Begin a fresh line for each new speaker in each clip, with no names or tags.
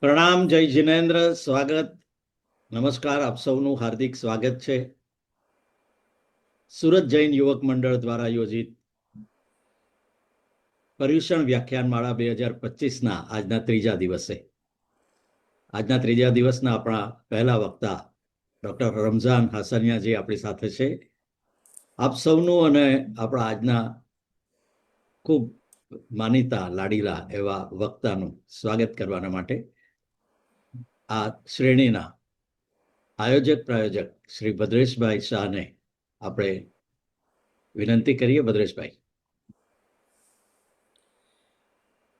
પ્રણામ, જય જિનેન્દ્ર, સ્વાગત, નમસ્કાર. આપ સૌનું હાર્દિક સ્વાગત છે સુરત જૈન યુવક મંડળ દ્વારા આયોજિત પર્યુષણ વ્યાખ્યાનમાળા 2025ના આજના ત્રીજા દિવસે. આજના ત્રીજા દિવસના આપણા પહેલા વક્તા ડોક્ટર રમઝાન હાસનિયાજી આપણી સાથે છે. આપ સૌનું અને આપણા આજના ખૂબ માનીતા લાડીલા એવા વક્તાનું સ્વાગત કરવાના માટે આ શ્રેણીના આયોજક પ્રાયોજક શ્રી ભદ્રેશભાઈ શાહને આપણે વિનંતી કરીએ. ભદ્રેશભાઈ.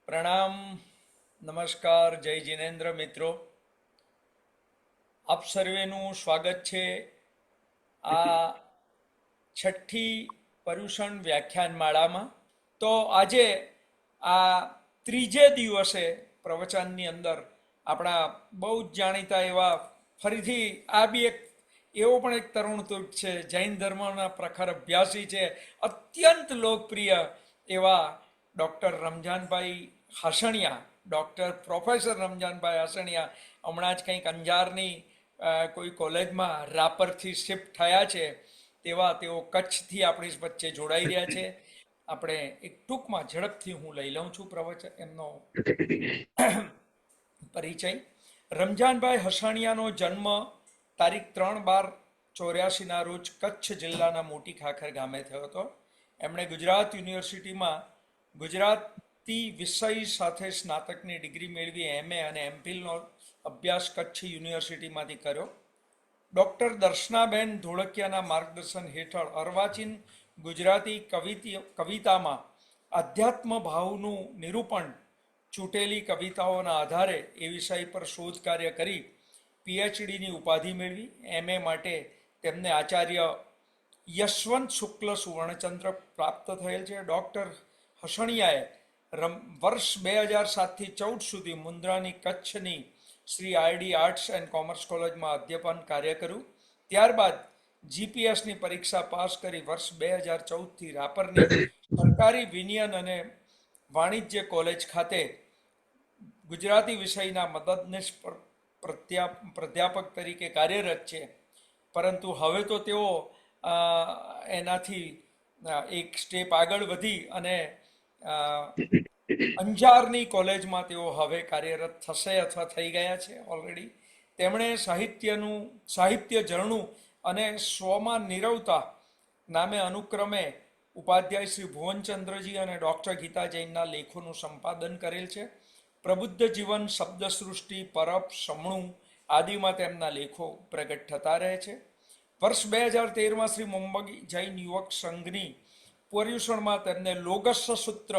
પ્રણામ, નમસ્કાર, જય જિનેન્દ્ર મિત્રો. આપ સર્વેનું સ્વાગત છે આ છઠ્ઠી પર્યુષણ વ્યાખ્યાનમાળામાં. તો આજે આ ત્રીજે દિવસે પ્રવચનની અંદર આપણા બહુ જ જાણીતા એવા ફરીથી આ બી એક એવો પણ એક તરુણ તુર્ક છે, જૈન ધર્મના પ્રખર અભ્યાસી છે, અત્યંત લોકપ્રિય એવા doctor Ramzanbhai હાસણિયા, doctor professor Ramzanbhai હાસણિયા હમણાં જ કંઈક અંજારની કોઈ કોલેજમાં રાપરથી શિફ્ટ થયા છે, તેવા તેઓ કચ્છથી આપણી વચ્ચે જોડાઈ રહ્યા છે. આપણે એક ટૂંકમાં ઝડપથી હું લઈ લઉં છું પ્રવચન એમનો પરિચય. રમજાનભાઈ હસાણિયાનો જન્મ તારીખ 3/12/84ના રોજ કચ્છ જિલ્લાના મોટી ખાખર ગામે થયો હતો. એમણે ગુજરાત યુનિવર્સિટીમાં ગુજરાતી વિષય સાથે સ્નાતકની ડિગ્રી મેળવી MA અને MPhilનો અભ્યાસ કચ્છ યુનિવર્સિટીમાંથી કર્યો. ડૉક્ટર દર્શનાબેન ધોળકિયાના માર્ગદર્શન હેઠળ અર્વાચીન ગુજરાતી કવિતામાં આધ્યાત્મ ભાવનું નિરૂપણ ચૂંટેલી કવિતાઓના આધારે એ વિષય પર શોધ કાર્ય કરી PhDની ઉપાધિ મેળવી. MA માટે તેમને આચાર્ય યશવંત શુક્લ સુવર્ણચંદ્ર પ્રાપ્ત થયેલ છે. ડૉક્ટર હસણિયાએ વર્ષ 2007થી 14 સુધી મુન્દ્રાની કચ્છની Shri RD arts and commerce કોલેજમાં અધ્યાપન કાર્ય કર્યું. ત્યારબાદ GPSની પરીક્ષા પાસ કરી વર્ષ 2014થી રાપરની સરકારી વિનયન અને વાણિજ્ય કોલેજ ખાતે ગુજરાતી વિષયના મદદનીશ પ્રાધ્યાપક તરીકે કાર્યરત છે. પરંતુ હવે તો તેઓ એનાથી એક સ્ટેપ આગળ વધી અને અંજારની કોલેજમાં તેઓ હવે કાર્યરત થશે અથવા થઈ ગયા છે ઓલરેડી. તેમણે સાહિત્ય ઝરણું અને સ્વમાં નીરવતા નામે અનુક્રમે ઉપાધ્યાય શ્રી ભુવનચંદ્રજી અને ડૉક્ટર ગીતા જૈનના લેખોનું સંપાદન કરેલ છે. પ્રબુદ્ધ જીવન, શબ્દસૃષ્ટિ, પરપ, સમણું આદિમાં તેમના લેખો પ્રગટ થતા રહે છે. વર્ષ 2013માં શ્રી મુંબઈ જૈન યુવક સંઘની પર્યુષણમાં તેમને લોગસ સૂત્ર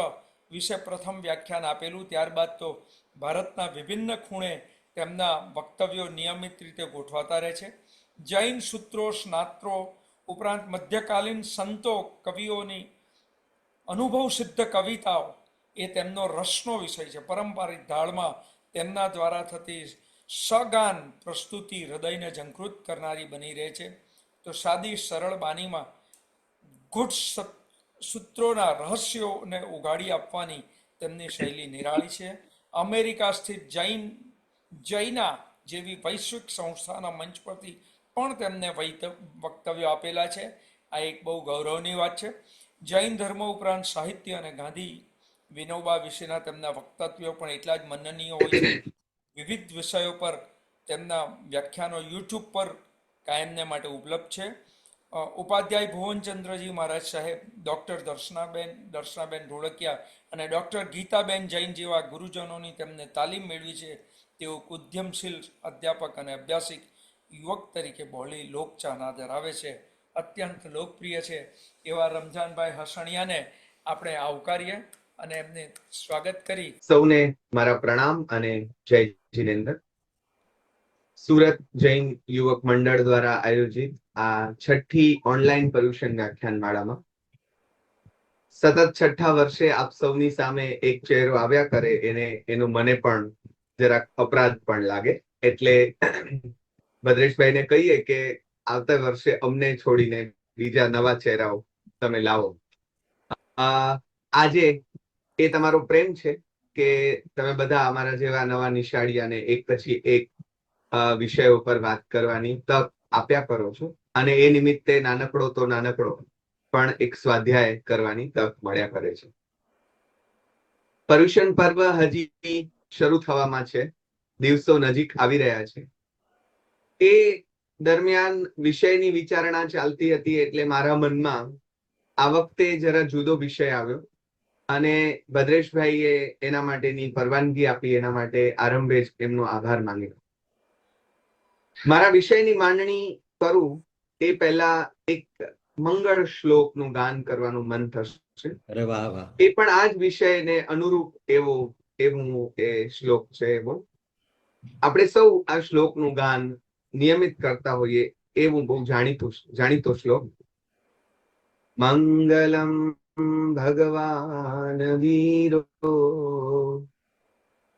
વિશે પ્રથમ વ્યાખ્યાન આપેલું. ત્યારબાદ તો ભારતના વિભિન્ન ખૂણે તેમના વક્તવ્યો નિયમિત રીતે ગોઠવાતા રહે છે. જૈન સૂત્રો, સ્નાત્રો ઉપરાંત મધ્યકાલીન સંતો, કવિઓની અનુભવ સિદ્ધ કવિતાઓ એ તેમનો રસનો વિષય છે. પારંપરિક ઢાળમાં તેમના દ્વારા થતી સગાન પ્રસ્તુતિ હૃદયને ઝંકૃત કરનારી બની રહે છે. તો સાદી સરળ બાનીમાં ગુઢ સૂત્રોના રહસ્યોને ઉગાડી આપવાની તેમની શૈલી નિરાળી છે. અમેરિકા સ્થિત જૈના જેવી વૈશ્વિક સંસ્થાના મંચ પરથી પણ તેમને વક્તવ્યો આપેલા છે. આ એક બહુ ગૌરવની વાત છે. જૈન ધર્મ ઉપરાંત સાહિત્ય અને ગાંધી વિનોબા વિશેના તેમના વક્તવ્યો પણ એટલા જ મનનીય હોય છે. વિવિધ વિષયો પર તેમના વ્યાખ્યાનો YouTube પર કાયમને માટે ઉપલબ્ધ છે. ઉપાધ્યાય ભુવનચંદ્રજી મહારાજ સાહેબ, ડૉક્ટર દર્શનાબેન ધોળકિયા અને ડૉક્ટર ગીતાબેન જૈન જેવા ગુરુજનોની તેમને તાલીમ મેળવી છે. તેઓ ઉદ્યમશીલ અધ્યાપક અને અભ્યાસિક યુવક તરીકે બહોળી લોકચાહના ધરાવે છે. અત્યંત લોકપ્રિય છે એવા રમજાનભાઈ હસણિયાને આપણે આવકારીએ અને એમને સ્વાગત કરી.
સૌને મારા પ્રણામ અને જય જિનેન્દ્ર. સુરત જૈન યુવક મંડળ દ્વારા આયોજિત આ છઠ્ઠી ઓનલાઈન પર્યુષણ વ્યાખ્યાનમાળામાં સતત છઠ્ઠા વર્ષે આપ સૌની સામે એક ચહેરો આવ્યા કરે એનો મને પણ જરાક અપરાધ પણ લાગે. એટલે ભદ્રેશભાઈને કહીએ કે આવતા વર્ષે અમને છોડીને બીજા નવા ચહેરાઓ તમે લાવો. આજે એ તમારો પ્રેમ છે કે તમે બધા અમારા જેવા નવા નિશાળીયાને એક પછી એક વિષયો પર વાત કરવાની તક આપ્યા કરો છો, અને એ નિમિત્તે નાનકડો તો નાનકડો પણ એક સ્વાધ્યાય કરવાની તક મળ્યા કરે છે. પર્યુષણ પર્વ હજી શરૂ થવામાં છે, દિવસો નજીક આવી રહ્યા છે. એ દરમિયાન વિષયની વિચારણા ચાલતી હતી, એટલે મારા મનમાં આ વખતે જરા જુદો વિષય આવ્યો, અને ભદ્રેશભાઈએ એના માટેની પરવાનગી આપી. એના માટે આરંભે જ એમનો આભાર માંગ્યો. મારા વિષયની માંડણી કરું એ પહેલા એક મંગળ શ્લોકનું ગાન કરવાનું મન થશે.
અરે વાહ વાહ.
એ પણ આ જ વિષયને અનુરૂપ એવું એ શ્લોક છે. એવો આપણે સૌ આ શ્લોકનું ગાન નિયમિત કરતા હોઈએ એવું બહુ જાણીતો શ્લોક. મંગલમ ભગવાન વીરો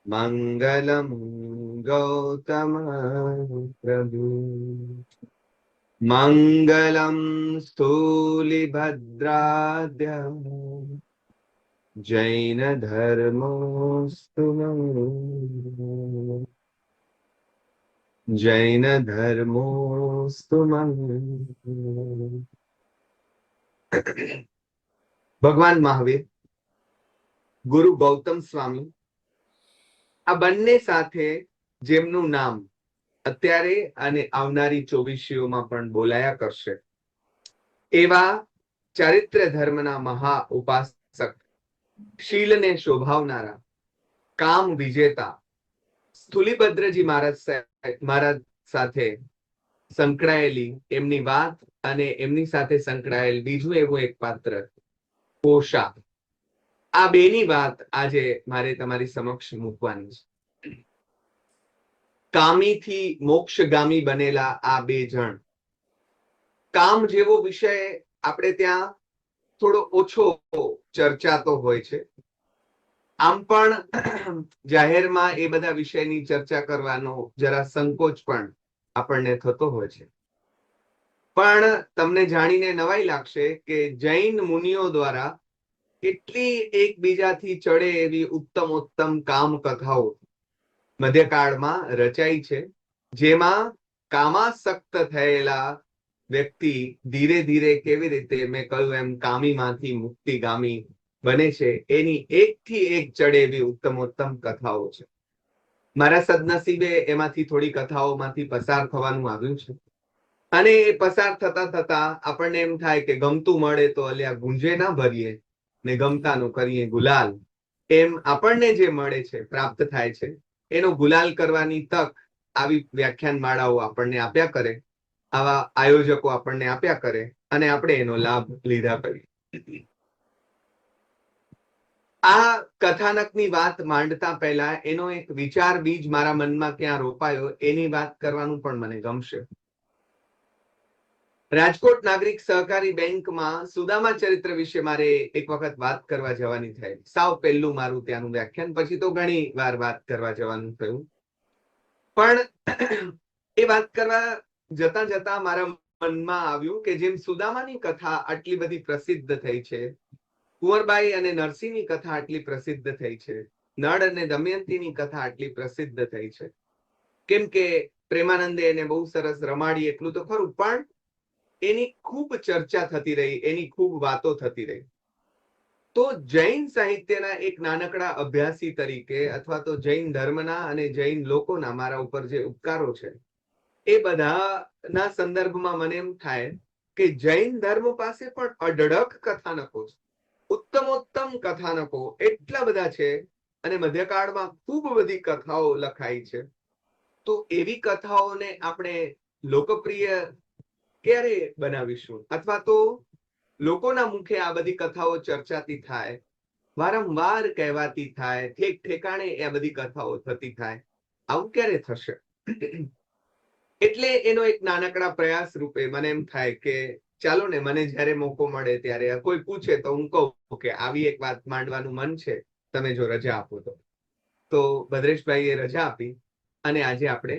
મંગલમ ગૌતમ પ્રભુ મંગલમ સ્થૂલિભદ્રાદ્ય જૈન ધર્મોસ્તુ જૈન ધર્મોસ્તુ ભગવાન મહાવીર, ગુરુ ગૌતમ સ્વામી, આ બંને સાથે જેમનું નામ અત્યારે અને આવનારી ચોવીસીઓમાં પણ બોલાયા કરશે, એવા ચારિત્ર્ય ધર્મના મહા ઉપાસક, શીલને શોભાવનારા, કામ વિજેતા સ્થુલીભદ્રજી મહારાજ સાથે સંકળાયેલી એમની વાત અને એમની સાથે સંકળાયેલ બીજું એવું એક પાત્ર કોશા, આ બેની વાત આજે મારે તમારી સમક્ષ મૂકવાની છે. કામીથી મોક્ષગામી બનેલા આ બે જણ. કામ જેવો વિષય આપણે ત્યાં થોડો ઓછો ચર્ચાતો હોય છે. આમ પણ જાહેરમાં એ બધા વિષયની ચર્ચા કરવાનો જરા સંકોચ પણ આપણને થતો હોય છે. પણ તમને જાણીને નવાઈ લાગશે કે જૈન મુનિઓ દ્વારા કેટલી એકબીજાથી ચડે એવી ઉત્તમ કામ કથાઓ મધ્યકાળમાં રચાઈ છે, જેમાં કામાસક્ત થયેલા વ્યક્તિ ધીરે ધીરે કેવી રીતે મેં કહ્યું એમ કામીમાંથી મુક્તિગામી બને છે, એની એકથી એક ચડે એવી ઉત્તમ કથાઓ છે. મારા સદનસીબે એમાંથી થોડી કથાઓમાંથી પસાર થવાનું આવ્યું છે, અને એ પસાર થતા આપણને એમ થાય કે ગમતું મળે તો અલ્યા ગુંજે ના ભરીએ ને ગમતાનું કરીએ ગુલાલ. એમ આપણને જે મળે છે, પ્રાપ્ત થાય છે, એનો ગુલાલ કરવાની તક આવી વ્યાખ્યાન માળાઓ આપણને આપ્યા કરે, આવા આયોજકો આપણને આપ્યા કરે, અને આપણે એનો લાભ લીધા કરીએ. આ કથાનકની વાત માંડતા પહેલા એનો એક વિચાર બીજ મારા મનમાં ક્યાં રોપાયો એની વાત કરવાનું પણ મને ગમશે. રાજકોટ નાગરિક સહકારી બેંકમાં સુદામા ચરિત્ર વિશે મારે એક વખત વાત કરવા જવાની થઈ. સાવ પહેલું મારું ત્યાંનું વ્યાખ્યાન, પછી તો ઘણી વાર વાત કરવા જવાનું થયું. પણ એ વાત કરવા જતા મારા મનમાં આવ્યું કે જેમ સુદામાની કથા આટલી બધી પ્રસિદ્ધ થઈ છે, કુંવરબાઈ અને નરસિંહની કથા આટલી પ્રસિદ્ધ થઈ છે, નળ અને દમયંતીની કથા આટલી પ્રસિદ્ધ થઈ છે, કેમ કે પ્રેમાનંદે એને બહુ સરસ રમાડી એટલું તો ખરું, પણ એની ખૂબ ચર્ચા થતી રહી, એની ખૂબ વાતો થતી રહી. તો જૈન સાહિત્યના એક નાનકડા અભ્યાસી તરીકે, અથવા તો જૈન ધર્મના અને જૈન લોકોના મારા ઉપર જે ઉપકારો છે, એ બધાના સંદર્ભમાં મને એમ થાય કે જૈન ધર્મ પાસે પણ અઢળક કથાનકો છે, ઉત્તમોત્તમ કથાનકો એટલા બધા છે, અને મધ્યકાળમાં ખૂબ બધી કથાઓ લખાઈ છે. તો એવી કથાઓને આપણે લોકપ્રિય ક્યારે બનાવીશું, અથવા તો લોકોના મુખે આ બધી કથાઓ ચર્ચાતી થાય, વારંવાર કહેવાતી થાય, ઠેક ઠેકાણે આ બધી કથાઓ થતી થાય, આવું ક્યારે થશે? એટલે એનો એક નાનકડા પ્રયાસ રૂપે મને એમ થાય કે ચાલો ને, મને જ્યારે મોકો મળે ત્યારે કોઈ પૂછે તો હું કહું કે આવી એક વાત માંડવાનું મન છે, તમે જો રજા આપો તો ભદ્રેશભાઈએ રજા આપી, અને આજે આપણે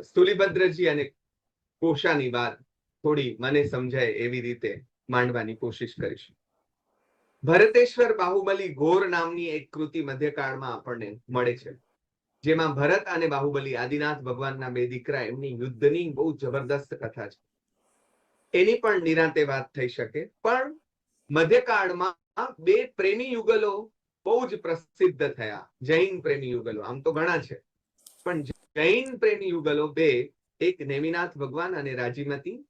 સ્થુલીભદ્રજી અને કોશાની વાત થોડી મને સમજાય એવી રીતે માંડવાની કોશિશ કરીશું. ભરતેશ્વર બાહુબલી ઘોર નામની એક કૃતિ મધ્યકાળમાં આપણને મળે છે, જેમાં ભરત અને બાહુબલી આદિનાથ ભગવાનના બે દીકરા એમની યુદ્ધની બહુ જબરદસ્ત કથા છે. એની પણ નિરાંતે વાત થઈ શકે. પણ મધ્યકાળમાં બે પ્રેમી યુગલો બહુ જ પ્રસિદ્ધ થયા. જૈન પ્રેમી યુગલો આમ તો ઘણા છે, પણ જૈન પ્રેમી યુગલો બે, એક નેમિનાથ ભગવાન અને રાજીમતી,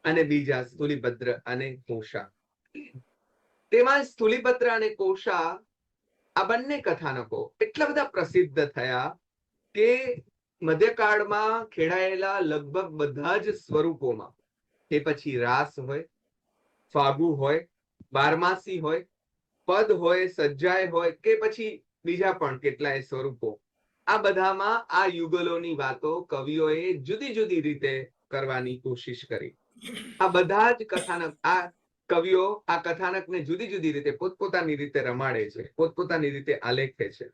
અને બીજા સ્થુલીભદ્ર અને કોષા. તેમાં સ્થુલીભદ્ર અને કોષા આ બંને કથાનકો એટલા બધા પ્રસિદ્ધ થયા કે મધ્યકાળમાં ખેડાયેલા લગભગ બધા જ સ્વરૂપોમાં, એ પછી રાસ હોય, ફાગુ હોય, બારમાસી હોય, પદ હોય, સજ્જાય હોય, કે પછી બીજા પણ કેટલાય સ્વરૂપો, આ બધામાં આ યુગલોની વાતો કવિઓએ જુદી જુદી રીતે કરવાની કોશિશ કરી. આ બધા જ કથાનક, આ કવિઓ આ કથાનકને જુદી જુદી રીતે પોતપોતાની રીતે રમાડે છે, પોતપોતાની રીતે આલેખે છે.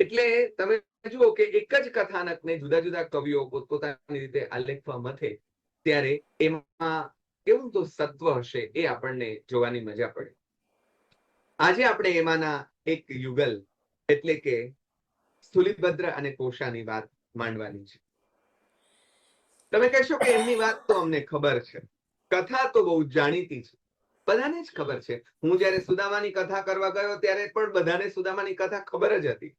એટલે તમે જુઓ કે એક જ કથાનકને જુદા જુદા કવિઓ પોતપોતાની રીતે આલેખવા મથે ત્યારે એમાં કેવું તો સત્વ હશે એ આપણને જોવાની મજા પડે. આજે આપણે એમાંના એક યુગલ એટલે કે સ્થુલીભદ્ર અને કોષાની વાત માંડવાની છે. તમે કહેશો કે એમની વાત તો અમને ખબર છે, કથા તો બહુ જાણીતી છે, બધાને જ ખબર છે. હું જયારે સુદામાની કથા કરવા ગયો ત્યારે પણ બધાને સુદામાની કથા ખબર જ હતી.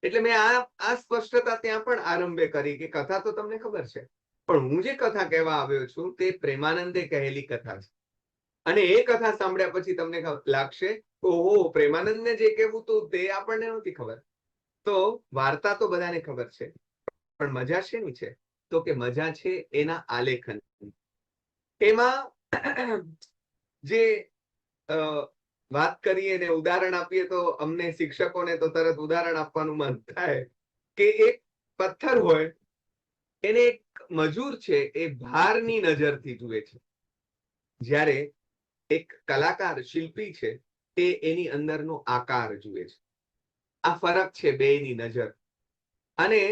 એટલે મેં આ સ્પષ્ટતા ત્યાં પણ આરંભે કરી કે કથા તો તમને ખબર છે, પણ હું જે કથા કહેવા આવ્યો છું તે પ્રેમાનંદે કહેલી કથા છે. અને એ કથા સાંભળ્યા પછી તમને લાગશે ઓહો, પ્રેમાનંદને જે કહેવું હતું તે આપણને નથી ખબર. તો વાર્તા તો બધાને ખબર છે, પણ મજા શેની છે? તો કે મજા છે એના આલેખન. એમાં જે વાત કરીએ ને ઉદાહરણ આપીએ તો અમને શિક્ષકોને તો તરત ઉદાહરણ આપવાનું મન થાય કે એક પથ્થર હોય, એને એક મજૂર છે એ ભારની નજરથી જુએ છે, જ્યારે એક કલાકાર શિલ્પી છે તે એની અંદરનો આકાર જુએ છે. આ ફરક છે બેયની નજર. અને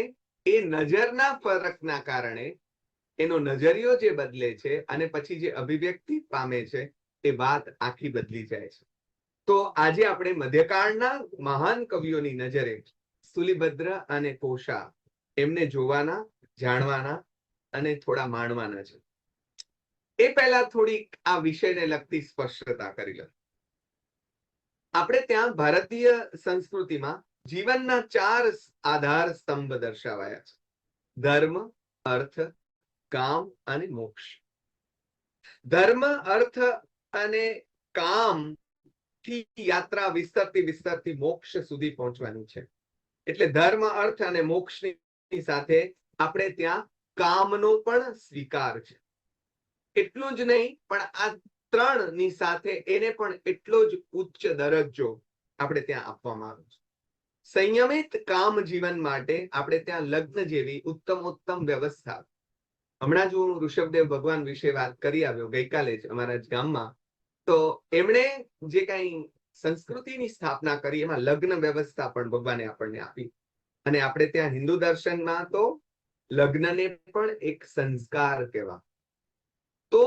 એ નજરના ફરકના કારણે એનો નજરિયો જે બદલે છે અને પછી જે અભિવ્યક્તિ પામે છે એ વાત આખી બદલી જાય છે. તો આજે આપણે મધ્યકાળના મહાન કવિઓની નજરે સ્થુલીભદ્ર અને કોષા એમને જોવાના, જાણવાના અને થોડા માણવાના છે. એ પહેલા થોડીક આ વિષયને લગતી સ્પષ્ટતા કરી લો. આપણે ત્યાં ભારતીય સંસ્કૃતિમાં જીવનના 4 આધાર સ્તંભ દર્શાવાયા છે: ધર્મ, અર્થ, કામ અને મોક્ષ. ધર્મ, અર્થ અને કામ થી યાત્રા વિસ્તરતી મોક્ષ સુધી પહોંચવાની છે. એટલે ધર્મ, અર્થ અને મોક્ષની સાથે આપણે ત્યાં કામનો પણ સ્વીકાર છે. એટલું જ નહીં, પણ આ 3 ની સાથે એને પણ એટલો જ ઉચ્ચ દરજ્જો આપણે ત્યાં આપવામાં આવે છે. સંયમિત કામ જીવન માટે આપણે ત્યાં લગ્ન જેવી ઉત્તમોત્તમ વ્યવસ્થા. હમણાં જ હું ઋષભદેવ ભગવાન વિશે વાત કરી આવ્યો ગઈકાલે જ અમારા જ ગામમાં. તો એમણે જે કઈ સંસ્કૃતિની સ્થાપના કરી એમાં લગ્ન વ્યવસ્થા પણ ભગવાને આપણને આપી. અને આપણે ત્યાં હિન્દુ દર્શનમાં તો લગ્નને પણ એક સંસ્કાર કહેવા. તો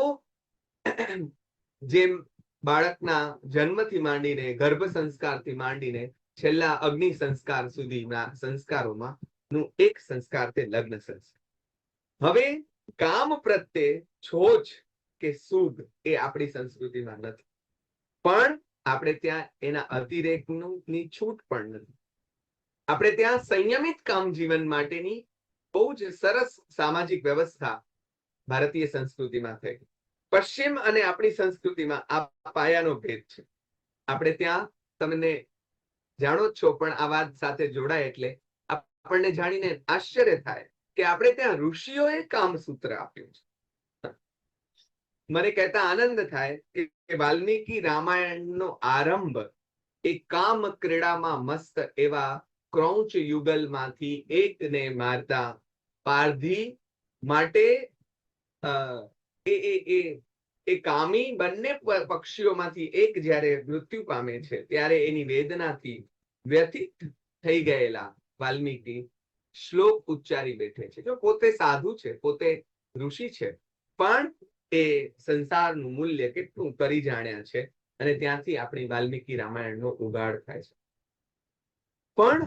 જેમ બાળકના જન્મથી માંડીને ગર્ભ સંસ્કારથી માંડીને છેલ્લા અગ્નિ સંસ્કાર સુધીના સંસ્કારોમાં નું એક સંસ્કાર તે લગ્ન સંસ્કાર. હવે કામ પ્રત્યે છોછ કે સૂગ એ આપણી સંસ્કૃતિમાં નથી, પણ આપણે ત્યાં એના અતિરેકની છૂટ પણ નથી. આપણે ત્યાં સંયમિત કામ જીવન માટેની બહુ જ સરસ સામાજિક વ્યવસ્થા ભારતીય સંસ્કૃતિમાં થઈ. પશ્ચિમ અને આપણી સંસ્કૃતિમાં આ પાયાનો ભેદ છે. આપણે ત્યાં તમને જાણો જ છો, પણ આ વાત સાથે જોડાય એટલે આપણને જાણીને આશ્ચર્ય થાય કે આપણે ત્યાં ઋષિઓએ કામસૂત્ર આપ્યું છે. મને કહેતા આનંદ થાય કે વાલ્મીકી રામાયણનો આરંભ એ કામ ક્રીડામાં મસ્ત એવા ક્રૌંચ યુગલમાંથી એકને મારતા પારધી માટે એ કામી બંને પક્ષીઓમાંથી એક જ્યારે મૃત્યુ પામે છે ત્યારે એની વેદનાથી વ્યથિત થઈ ગયેલા વાલ્મીકી શ્લોક ઉચ્ચારી બેઠે છે. જો પોતે સાધુ છે, પોતે ઋષિ છે, પણ એ સંસારનું મૂલ્ય કેટલું કરી જાણ્યા છે અને ત્યાંથી આપણી વાલ્મીકી રામાયણનો ઉગાડ થાય છે. પણ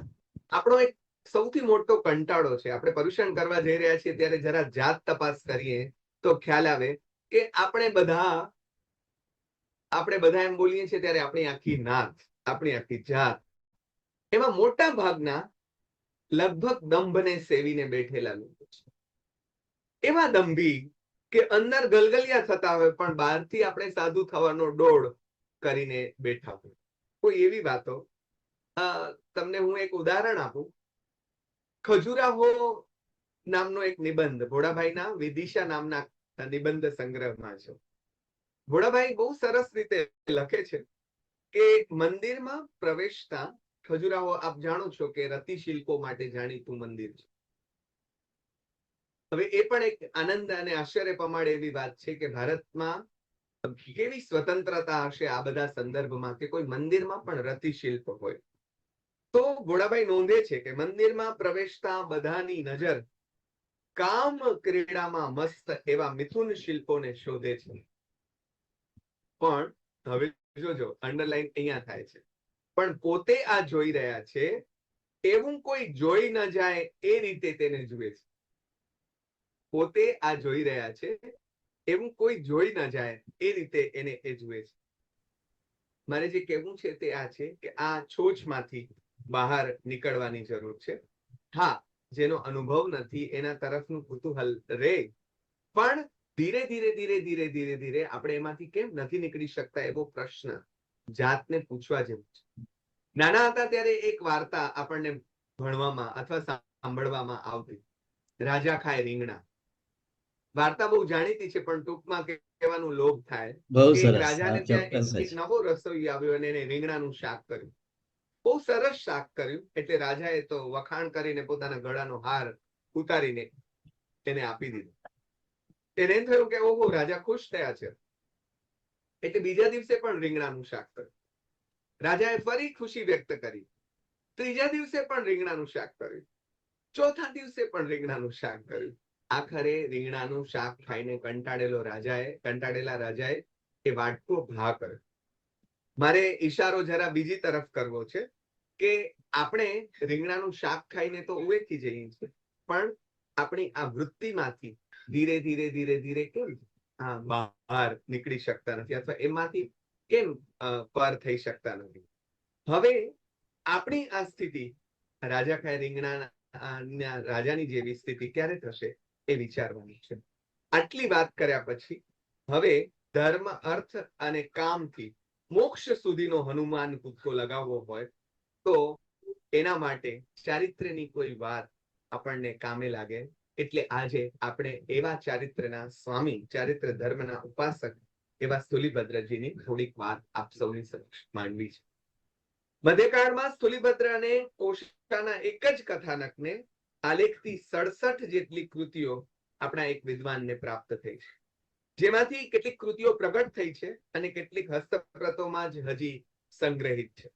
આપણો એક સૌથી મોટો કંટાળો છે, આપણે પર્યુષણ કરવા જઈ રહ્યા છીએ ત્યારે જરા જાત તપાસ કરીએ તો ખ્યાલ આવે કે આપણે બધા એમ બોલીએ છીએ ત્યારે આપણી આખી નાત, આપણી આખી જાત, એમાં મોટા ભાગના લગભગ દંભને સેવીને બેઠેલા લોકો છે. એવા દંભી કે અંદર ગલગલિયા થતા હોય પણ બહારથી આપણે સાધુ થવાનો ડોળ કરીને બેઠા હોય. કોઈ એવી વાતો, તમને હું એક ઉદાહરણ આપું. ખજુરાહો નામનો એક નિબંધ ભોળાભાઈના વિદિશા નામના નિબંધ સંગ્રહમાં છે. ભોળાભાઈ બહુ સરસ રીતે લખે છે કે મંદિરમાં પ્રવેશતા ખજુરાહો, આપ જાણો છો કે રતિ શિલ્પો માટે જાણીતું મંદિર છે. હવે એ પણ એક આનંદ અને આશ્ચર્ય પમાડે એવી વાત છે કે ભારતમાં કેવી સ્વતંત્રતા હશે આ બધા સંદર્ભમાં કે કોઈ મંદિરમાં પણ રતિ શિલ્પ હોય. તો ભોળાભાઈ નોંધે છે કે મંદિરમાં પ્રવેશતા બધાની નજર કામ ક્રીડામાં મસ્ત એવા મિથુન શિલ્પોને શોધે છે. પણ હવે જોજો, અંડરલાઈન અહીંયા થાય છે, પણ પોતે આ જોઈ રહ્યા છે એવું કોઈ જોઈ ન જાય એ રીતે તેને જુએ છે. પોતે આ જોઈ રહ્યા છે એવું કોઈ જોઈ ન જાય એ રીતે એને એ જુએ છે. મારે જે કહેવું છે તે આ છે કે આ છોછમાંથી બહાર નીકળવાની જરૂર છે. હા, જેનો અનુભવ નથી એના તરફનું કુતૂહલ રે, પણ ધીરે ધીરે ધીરે ધીરે ધીરે ધીરે આપણે એમાંથી કેમ નથી નીકળી શકતા એવો પ્રશ્ન જાતને પૂછવા જેવું છે. નાના હતા ત્યારે એક વાર્તા આપણને ભણવામાં અથવા સાંભળવામાં આવતી, રાજા ખાય રીંગણા. વાર્તા બહુ જાણીતી છે પણ ટૂંકમાં કહેવાનું લોભ થાય
બહુ
કે એક
સરસ,
રાજાને ત્યાં
ચોક્કસ
એક
જ.
નવો રસોઈ આવ્યો અને એને રીંગણાનું શાક કર્યું. બહુ સરસ શાક કર્યું એટલે રાજાએ તો વખાણ કરીને પોતાના ગળાનો હાર ઉતારીને એને આપી દીધો. એને એમ થયું કે ઓહો, રાજા ખુશ થયા છે, એટલે બીજા દિવસે પણ રીંગણાનું શાક કર્યું. રાજાએ ફરી ખુશી વ્યક્ત કરી, ત્રીજા દિવસે પણ રીંગણાનું શાક કર્યું, ચોથા દિવસે પણ રીંગણાનું શાક કર્યું. આખરે રીંગણાનું શાક ખાઈને કંટાળેલા રાજાએ એ વાટકો ઘા કર્યો. મારે ઈશારો જરા બીજી તરફ કરવો છે કે આપણે રીંગણાનું શાક ખાઈને તો ઉવેખી જઈએ છીએ, પણ આપણી આ વૃત્તિમાંથી ધીરે ધીરે ધીરે ધીરે કેમ બહાર નીકળી શકતા નથી અથવા એમાંથી કેમ પર થઈ શકતા નથી. હવે આપણી આ સ્થિતિ રાજા ખાય રીંગણા રાજાની જેવી સ્થિતિ ક્યારે થશે એ વિચારવાની છે. આટલી વાત કર્યા પછી હવે ધર્મ, અર્થ અને કામથી મોક્ષ સુધીનો હનુમાન કૂદકો લગાવવો હોય તો એના માટે ચારિત્ર્યની કોઈ વાત આપણને કામે લાગે. એટલે આજે આપણે એવા ચારિત્ર્યના સ્વામી, ચારિત્ર્ય ધર્મના ઉપાસક એવા સ્થુલીભદ્રજીની થોડીક વાત આપ સૌની સમક્ષ માંડવી છે. મધ્યકાળમાં સ્થુલીભદ્ર અને કોષાના એક જ કથાનકને આલેખથી 67 જેટલી કૃતિઓ આપણા એક વિદ્વાનને પ્રાપ્ત થઈ છે, જેમાંથી કેટલીક કૃતિઓ પ્રગટ થઈ છે અને કેટલીક હસ્તપ્રતોમાં જ હજી સંગ્રહિત છે.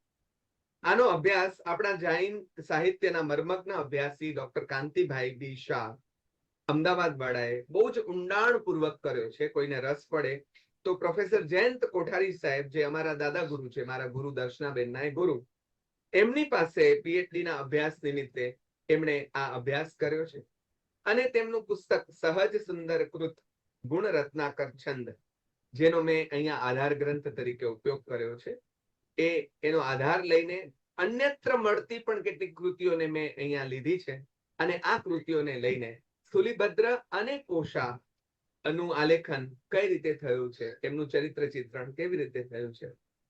આનો અભ્યાસ આપણા જૈન સાહિત્યના મર્મજ્ઞ અભ્યાસી ડોક્ટર કાંતિભાઈ બી શાહ અમદાવાદ વાળાએ બહુ જ ઊંડાણપૂર્વક કર્યો છે. કોઈને રસ પડે તો પ્રોફેસર જયંત કોઠારી સાહેબ, જે અમારા દાદા ગુરુ છે, મારા ગુરુ દર્શનાબેનના ગુરુ, એમની પાસે પીએચડી ના અભ્યાસ નિમિત્તે એમણે આ અભ્યાસ કર્યો છે અને તેમનું પુસ્તક સહજ સુંદર કૃત ગુણ રત્નાકર છંદ, જેનો મેં અહીંયા આધાર ગ્રંથ તરીકે ઉપયોગ કર્યો છે, એનો આધાર લઈને અન્યત્ર મળતી પણ કેટલીક કૃતિઓને મેં અહીંયા લીધી છે અને આ કૃતિઓને લઈને સ્થુલીભદ્ર અને કોષા નું આલેખન કઈ રીતે થયું છે, એમનું ચરિત્ર ચિત્રણ કેવી રીતે થયું છે,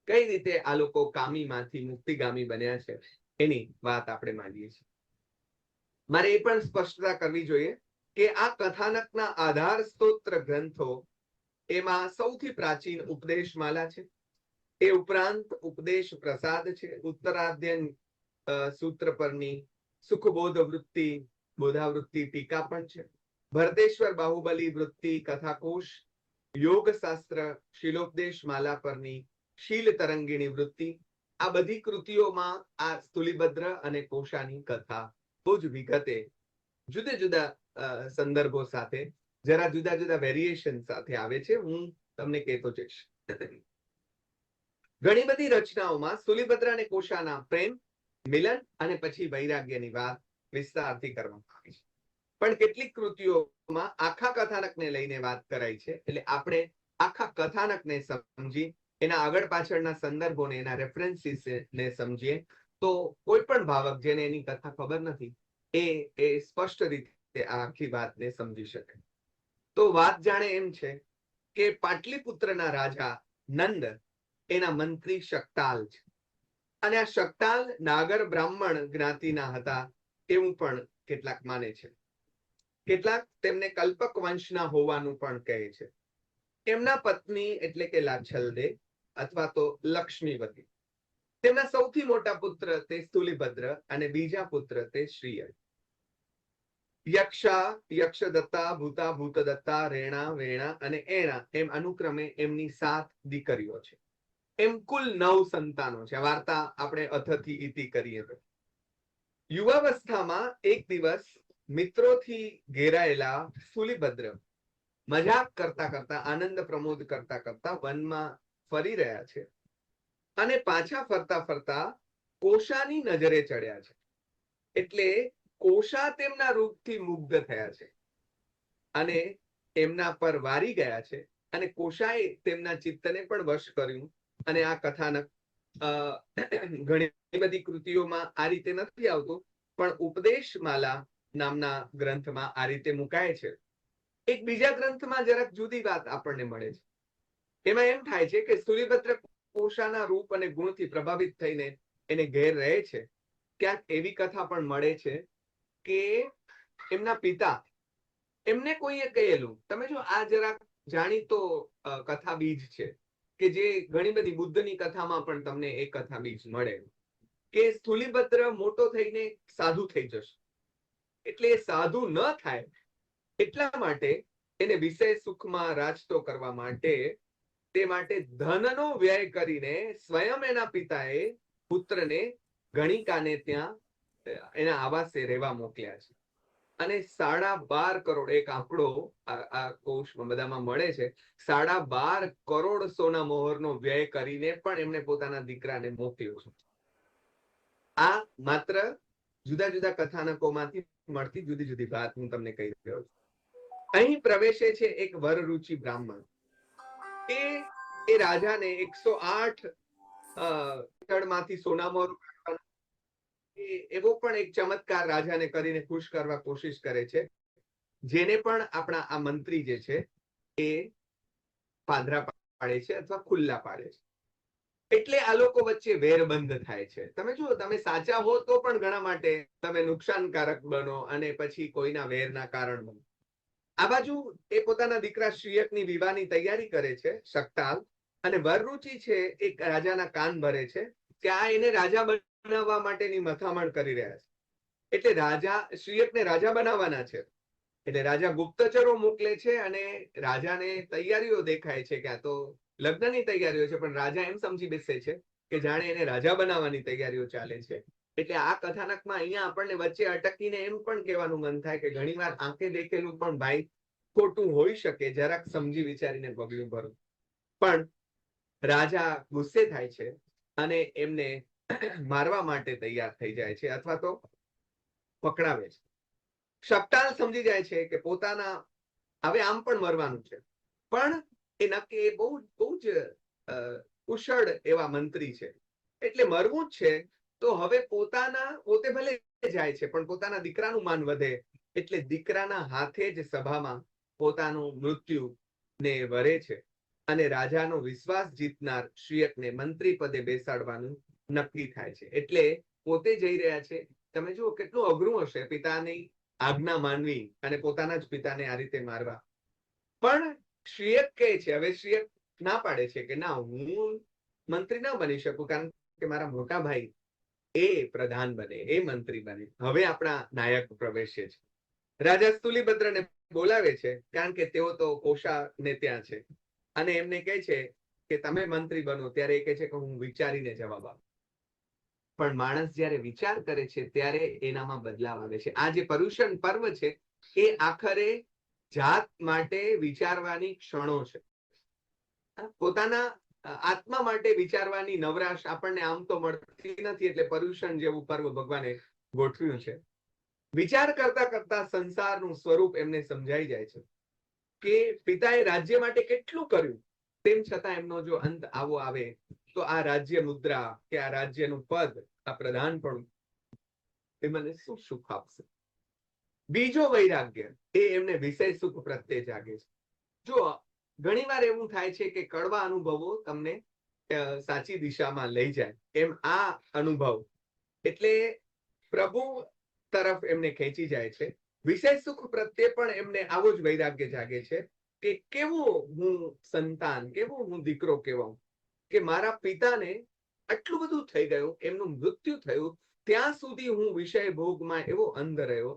કઈ રીતે આ લોકો કામીમાંથી મુક્તિગામી બન્યા છે, એની વાત આપણે માંડીએ છીએ. મારે એ પણ સ્પષ્ટતા કરવી જોઈએ કે આ કથાનકના આધાર સ્તોત્ર ગ્રંથો, એમાં સૌથી પ્રાચીન ઉપદેશમાલા છે, એ ઉપરાંત ઉપદેશ પ્રસાદ છે, ઉત્તરાધ્યન સૂત્ર પરની સુખબોધ વૃત્તિ, બોધાવૃત્તિ ટીકા પણ છે, ભરતેશ્વર બાહુબલી વૃત્તિ કથાકોશ, યોગ શાસ્ત્ર શીલોપદેશ માલા પરની શીલ તરંગીણી વૃત્તિ. આ બધી કૃતિઓમાં આ સ્થુલીભદ્ર અને કોષાની કથા બહુ જ વિગતે જુદા જુદા સંદર્ભો સાથે, જરા જુદા જુદા વેરિએશન સાથે આવે છે. હું તમને કહેતો જઈશ. ઘણી બધી રચનાઓમાં સ્થુલીભદ્ર અને કોશાના પ્રેમ, મિલન અને પછી વૈરાગ્યની વાત વિસ્તારથી કરવામાં આવી છે. પણ કેટલીક કૃતિઓમાં આખા કથાનકને લઈને વાત કરાઈ છે. એટલે આપણે આખા કથાનકને સમજી એના આગળ પાછળના સંદર્ભોને, એના રેફરન્સીસને સમજીએ તો કોઈ પણ ભાવક જેને એની કથા ખબર નથી એ સ્પષ્ટ રીતે આ આખી વાતને સમજી શકે. તો વાત જાણે એમ છે કે પાટલીપુત્રના રાજા નંદ એના મંત્રી શકતાલ છે, અને આ શકતાલ નાગર બ્રાહ્મણ જ્ઞાતિના હતા એવું પણ કેટલાક માને છે. કેટલાક તેમને કલ્પક વંશના હોવાનું પણ કહે છે. એમના પત્ની એટલે કે લાછલદેવ અથવા તો લક્ષ્મીવતી. તેમના સૌથી મોટા પુત્ર તે સ્થુલીભદ્ર અને બીજા પુત્ર તે શ્રીય. યક્ષા, યક્ષદત્તા, ભૂતા, ભૂતદત્તા, રેણા, વેણા અને એણા એમ અનુક્રમે એમની 7 દીકરીઓ છે. એમ કુલ 9 સંતાનો છે. વાર્તા આપણે અથથી ઇતિ કરીએ તો યુવાવસ્થામાં એક દિવસ મિત્રોથી ઘેરાયેલા સ્થુલીભદ્ર મજાક કરતા કરતા, આનંદ પ્રમોદ કરતા કરતા વનમાં ફરી રહ્યા છે અને પાછા ફરતા ફરતા કોશાની નજરે ચડ્યા છે. એટલે કોશા તેમના રૂપથી મુગ્ધ થયા છે અને એમના પર વારી ગયા છે, અને કોશાએ તેમના ચિત્તને પણ વશ કર્યું. અને આ કથાનક ઘણી બધી કૃતિઓમાં આ રીતે નથી આવતું, પણ ઉપદેશમાલા નામના ગ્રંથમાં આ રીતે મુકાય છે. એક બીજા ગ્રંથમાં જરાક જુદી વાત આપણને મળે છે. એમાં એમ થાય છે કે સ્થુલીભદ્ર કોશાના રૂપ અને ગુણથી પ્રભાવિત થઈને એને ઘેર રહે છે. ક્યાંક એવી કથા પણ મળે છે કે એમના પિતા એમને કોઈએ કહેલું, તમે જો આ જરાક જાણીતો કથા બીજ છે કે જે ઘણી બધી બુદ્ધની કથામાં પણ તમને એ કથા બીજ મળે કે સ્થુલીભદ્ર મોટો થઈને સાધુ થઈ જશે. એટલે એ સાધુ ન થાય એટલા માટે એને વિષય સુખમાં રાજતો કરવા માટે, તે માટે ધનનો વ્યય કરીને સ્વયં એના પિતાએ પુત્રને ગણિકાને ત્યાં એના આવાસે રહેવા મોકલ્યા છે. અને 12.5 કરોડ એક આંકડો આ કોષમાં બધામાં મળે છે. 12.5 કરોડ સોના મોહરનો વ્યય કરીને પણ એમણે પોતાના દીકરાને મોકલ્યો છે. આ માત્ર જુદા જુદા કથાનકોમાંથી મળતી જુદી જુદી વાત હું તમને કહી રહ્યો છું. અહીં પ્રવેશે છે એક વરરુચિ બ્રાહ્મણ. એ રાજાને 108 માંથી સોનામોહર એવો પણ એક ચમત્કાર રાજાને કરીને ખુશ કરવા કોશિશ કરે છે, જેને પણ આપણા આ મંત્રી જે છે એ પાદરા પાડે છે અથવા ખુલ્લા પાડે છે. એટલે આ લોકો વચ્ચે વેરબંધ થાય છે. તમે જુઓ, તમે સાચા હો તો પણ ઘણા માટે તમે નુકસાનકારક બનો અને પછી કોઈના વેરના કારણ બનો. આ બાજુ એ પોતાના દીકરા શ્રીયકની વિવાહની તૈયારી કરે છે શકતાલ, અને વરરુચિ છે એક રાજાના કાન ભરે છે કે આ એને રાજા બનાવવા માટેની મથામણ કરી રહ્યા છે. એટલે રાજા શ્રીયકને રાજા બનાવવાના છે. એટલે રાજા ગુપ્તચરો મોકલે છે અને રાજાને તૈયારીઓ દેખાય છે કે આ તો લગ્નની તૈયારીઓ છે, પણ રાજા એમ સમજી બેસે છે કે જાણે એને રાજા બનાવવાની તૈયારીઓ ચાલે છે. એટલે આ કથાનકમાં અહીંયા આપણને વચ્ચે અટકીને એમ પણ કહેવાનું મન થાય કે ઘણીવાર આંખે દેખેલું પણ ભાઈ ખોટું હોઈ શકે, જરાક સમજી વિચારીને પગલું ભરો. પણ રાજા ગુસ્સે થાય છે અને એમને મારવા માટે તૈયાર થઈ જાય છે અથવા તો પકડાવે છે. શકતાલ સમજી જાય છે કે પોતાના હવે આમ પણ મરવાનું છે, પણ એ નક્કી બહુ બહુ જ કુશળ એવા મંત્રી છે. એટલે મરવું જ છે તો હવે પોતે ભલે જાય છે પણ પોતાના દીકરાનું માન વધે, એટલે દીકરાના હાથે જ સભામાં પોતાનું મૃત્યુ ને વરે છે અને રાજાનો વિશ્વાસ જીતનાર શ્રીયકને મંત્રી પદે બેસાડવાનું નક્કી થાય છે. એટલે પોતે જઈ રહ્યા છે. તમે જુઓ કેટલું અઘરું હશે પિતાની આજ્ઞા માનવી અને પોતાના જ પિતાને આ રીતે મારવા. પણ શ્રીયક કહે છે, હવે શ્રીયક ના પાડે છે કે ના, હું મંત્રી ના બની શકું, કારણ કે મારા મોટા ભાઈ એ પ્રધાન બને, એ મંત્રી બને. હવે આપણા નાયક પ્રવેશે છે. રાજા સ્થુલીભદ્રને બોલાવે છે, કારણ કે તેઓ તો કોશાને ત્યાં છે, અને એમને કહે છે કે તમે મંત્રી બનો. ત્યારે એ કહે છે કે હું વિચારીને જવાબ આપું. પણ માણસ જયારે વિચાર કરે છે ત્યારે એનામાં બદલાવ આવે છે. આ જે પર્યુષણ પર્વ છે એ આખરે જાત માટે વિચારવાની ક્ષણો છે. પોતાના આત્મા માટે વિચારવાની નવરાશ આપણને આમ તો મળતી નથી, એટલે પર્યુષણ જેવું પર્વ ભગવાને ગોઠવ્યું છે. વિચાર કરતા કરતા સંસારનું સ્વરૂપ એમને સમજાઈ જાય છે કે પિતાએ રાજ્ય માટે કેટલું કર્યું, તેમ છતાં એમનો જો અંત આવો આવે તો આ રાજ્ય મુદ્રા કે આ રાજ્યનું પદ, આ પ્રધાનપણું એ મને શું સુખ આપશે. બીજો વૈરાગ્ય એ એમને વિષય સુખ પ્રત્યે જાગે છે. જો ઘણીવાર એવું થાય છે કે કડવા અનુભવો તમને સાચી દિશામાં લઈ જાય, એમ આ અનુભવ એટલે પ્રભુ તરફ એમને ખેંચી જાય છે. વિષય સુખ પ્રત્યે પણ એમને આવો જ વૈરાગ્ય જાગે છે કે કેવો હું સંતાન, કેવો હું દીકરો કહેવાઉં, કે મારા પિતાને આટલું બધું થઈ ગયું, એમનું મૃત્યુ થયું, ત્યાં સુધી હું વિષય ભોગમાં એવો અંધ રહ્યો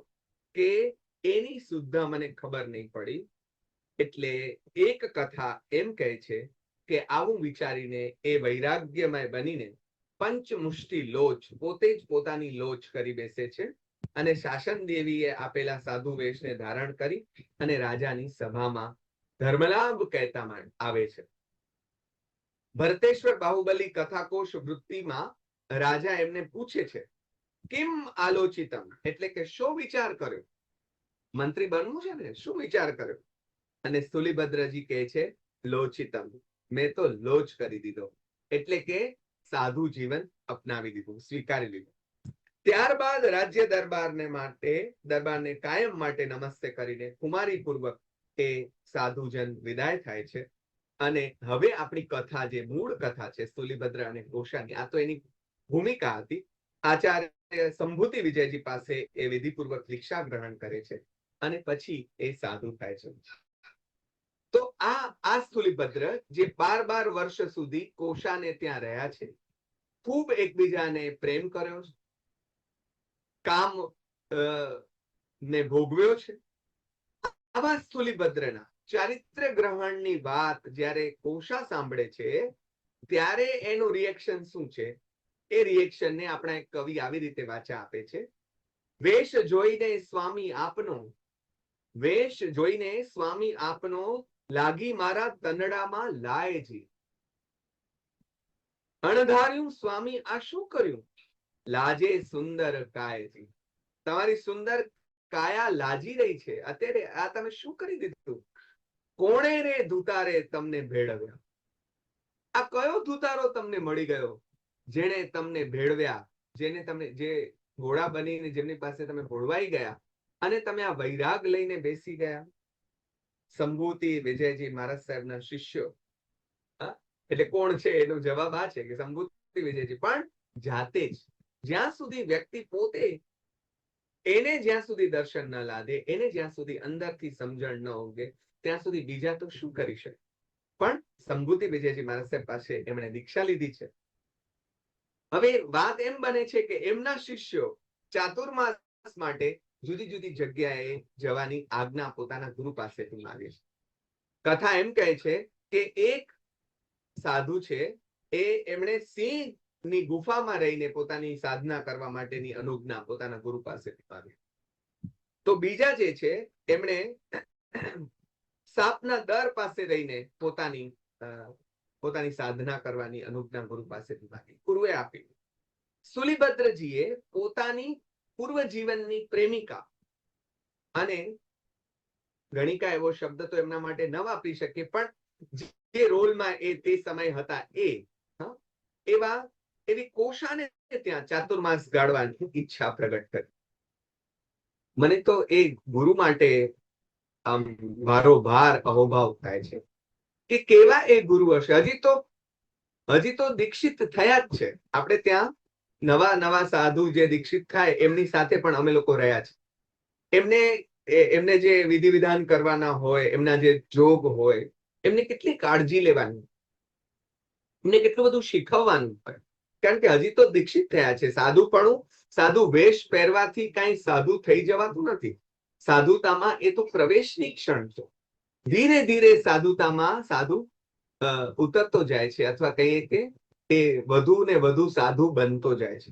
કે એની સુદ્ધા મને ખબર નહીં પડી. એટલે એક કથા એમ કહે છે કે આવું વિચારીને એ વૈરાગ્યમય બનીને પંચમુષ્ટિ લોચ, પોતે જ પોતાની લોચ કરી બેસે છે અને શાસન દેવીએ આપેલા સાધુ વેશને ધારણ કરી અને રાજાની સભામાં ધર્મલાભ કહેતા આવે છે. ભરતેશ્વર બાહુબલી કથાકોશ વૃત્તિમાં રાજા એમને પૂછે છે, કિમ આલોચિતમ, એટલે કે શું વિચાર કર્યો, મંત્રી બનવું છે ને, શું વિચાર કર્યો? અને સ્થુલીભદ્રજી કહે છે, લોચિતમ, મેં તો લોચ કરી દીધો, એટલે કે સાધુ જીવન અપનાવી દીધું, સ્વીકારી લીધું. ત્યારબાદ રાજ્ય દરબારને કાયમ માટે નમસ્તે કરીને કુમારી પૂર્વક એ સાધુજન વિદાય થાય છે. અને હવે આપણી કથા, જે મૂળ કથા છે સ્થુલીભદ્ર અને કોશાની, આ તો એની ભૂમિકા હતી. આચાર્ય સંભૂતિ વિજયજી પાસે એ વિધિપૂર્વક દીક્ષા ગ્રહણ કરે છે અને પછી એ સાધુ થાય છે. તો આ સ્થુલીભદ્ર જે 12 વર્ષ સુધી કોશાને ત્યાં રહ્યા છે, ખૂબ એકબીજાને પ્રેમ કર્યો છે, કામ ને ભોગવ્યો છે. આવા સ્થુલીભદ્રના ચારિત્ર્ય ગ્રહણની વાત જ્યારે કોશા સાંભળે છે ત્યારે એનું રિએક્શન શું છે, એ રિએક્શનને આપણા એક કવિ આવી રીતે વાચા આપે છે, વેશ જોઈને સ્વામી આપનો, વેશ જોઈને સ્વામી આપનો, લાગી મારા તનડામાં લાયજી, અણધાર્યું સ્વામી આ શું કર્યું, લાજે સુંદર કાયજી, તમારી સુંદર કાયા લાજી રહી છે, અત્યારે આ તમે શું કરી દીધું, કોણે રે ધુતારે તમને ભેળવ્યા, આ કયો ધુતારો તમને મળી ગયો જેને તમને ભેળવ્યા, જેને તમને, જે ઘોડા બનીને જેમની પાસે તમે ભોળવાઈ ગયા અને તમે આ વૈરાગ લઈને બેસી ગયા. સંભૂતિ વિજયજી મહારાજ સાહેબના શિષ્યો, એટલે કોણ છે એનો જવાબ આ છે કે સંભૂતિ વિજયજી પણ જાતે જ, જ્યાં સુધી વ્યક્તિ પોતે એને જ્યાં સુધી દર્શન ન લાદે, એને જ્યાં સુધી અંદરથી સમજણ ન ઉગે, ત્યાં સુધી બીજા તો શું કરી શકે. પણ સંભૂતિ વિજયજી મહારાજ સાહેબ પાસે એમણે દીક્ષા લીધી છે. હવે વાત એમ બને છે કે એમના શિષ્યો ચાતુર્માસ માટે જુદી જુદી જગ્યાએ જવાની આજ્ઞા પોતાના ગુરુ પાસેથી માંગે છે. કથા એમ કહે છે કે એક સાધુ છે એ એમણે સિંહની ગુફામાં રહીને પોતાની સાધના કરવા માટેની અનુજ્ઞા પોતાના ગુરુ પાસેથી માંગી. તો બીજા જે છે એમણે સાપના દર પાસે રહીને પોતાની સાધના કરવાની અનુજ્ઞા ગુરુ પાસેથી માંગી, ગુરુએ આપી. સ્થુલીભદ્રજીએ પોતાની પૂર્વ જીવનની પ્રેમિકા, અને ગણિકા એવો શબ્દ તો એમના માટે ન વાપરી શકીએ, પણ જે રોલમાં એ તે સમય હતા એવી કોશાને ત્યાં ચાતુર્માસ ગાળવાની ઈચ્છા પ્રગટ કરી. મને તો એ ગુરુ માટે આમ ભારોભાર અહોભાવ થાય છે કે કેવા એ ગુરુ હશે. હજી તો દીક્ષિત થયા જ છે. આપણે ત્યાં નવા સાધુ જે દીક્ષિત થાય એમની સાથે પણ અમે લોકો રહ્યા છે. એમને જે વિધિ વિધાન કરવાના હોય, એમના જે જોગ હોય, એમને કેટલી કાળજી લેવાની, એમને કેટલું બધું શીખવવાનું હોય, કારણ કે હજી તો દીક્ષિત થયા છે. સાધુ વેશ પહેરવાથી કઈ સાધુ થઈ જવાતું નથી. સાધુતામાં એ તો પ્રવેશની ક્ષણ છે. ધીરે ધીરે સાધુતામાં સાધુ ઉતરતો જાય છે, અથવા કહીએ કે એ વધુ ને વધુ સાધુ બનતો જાય છે.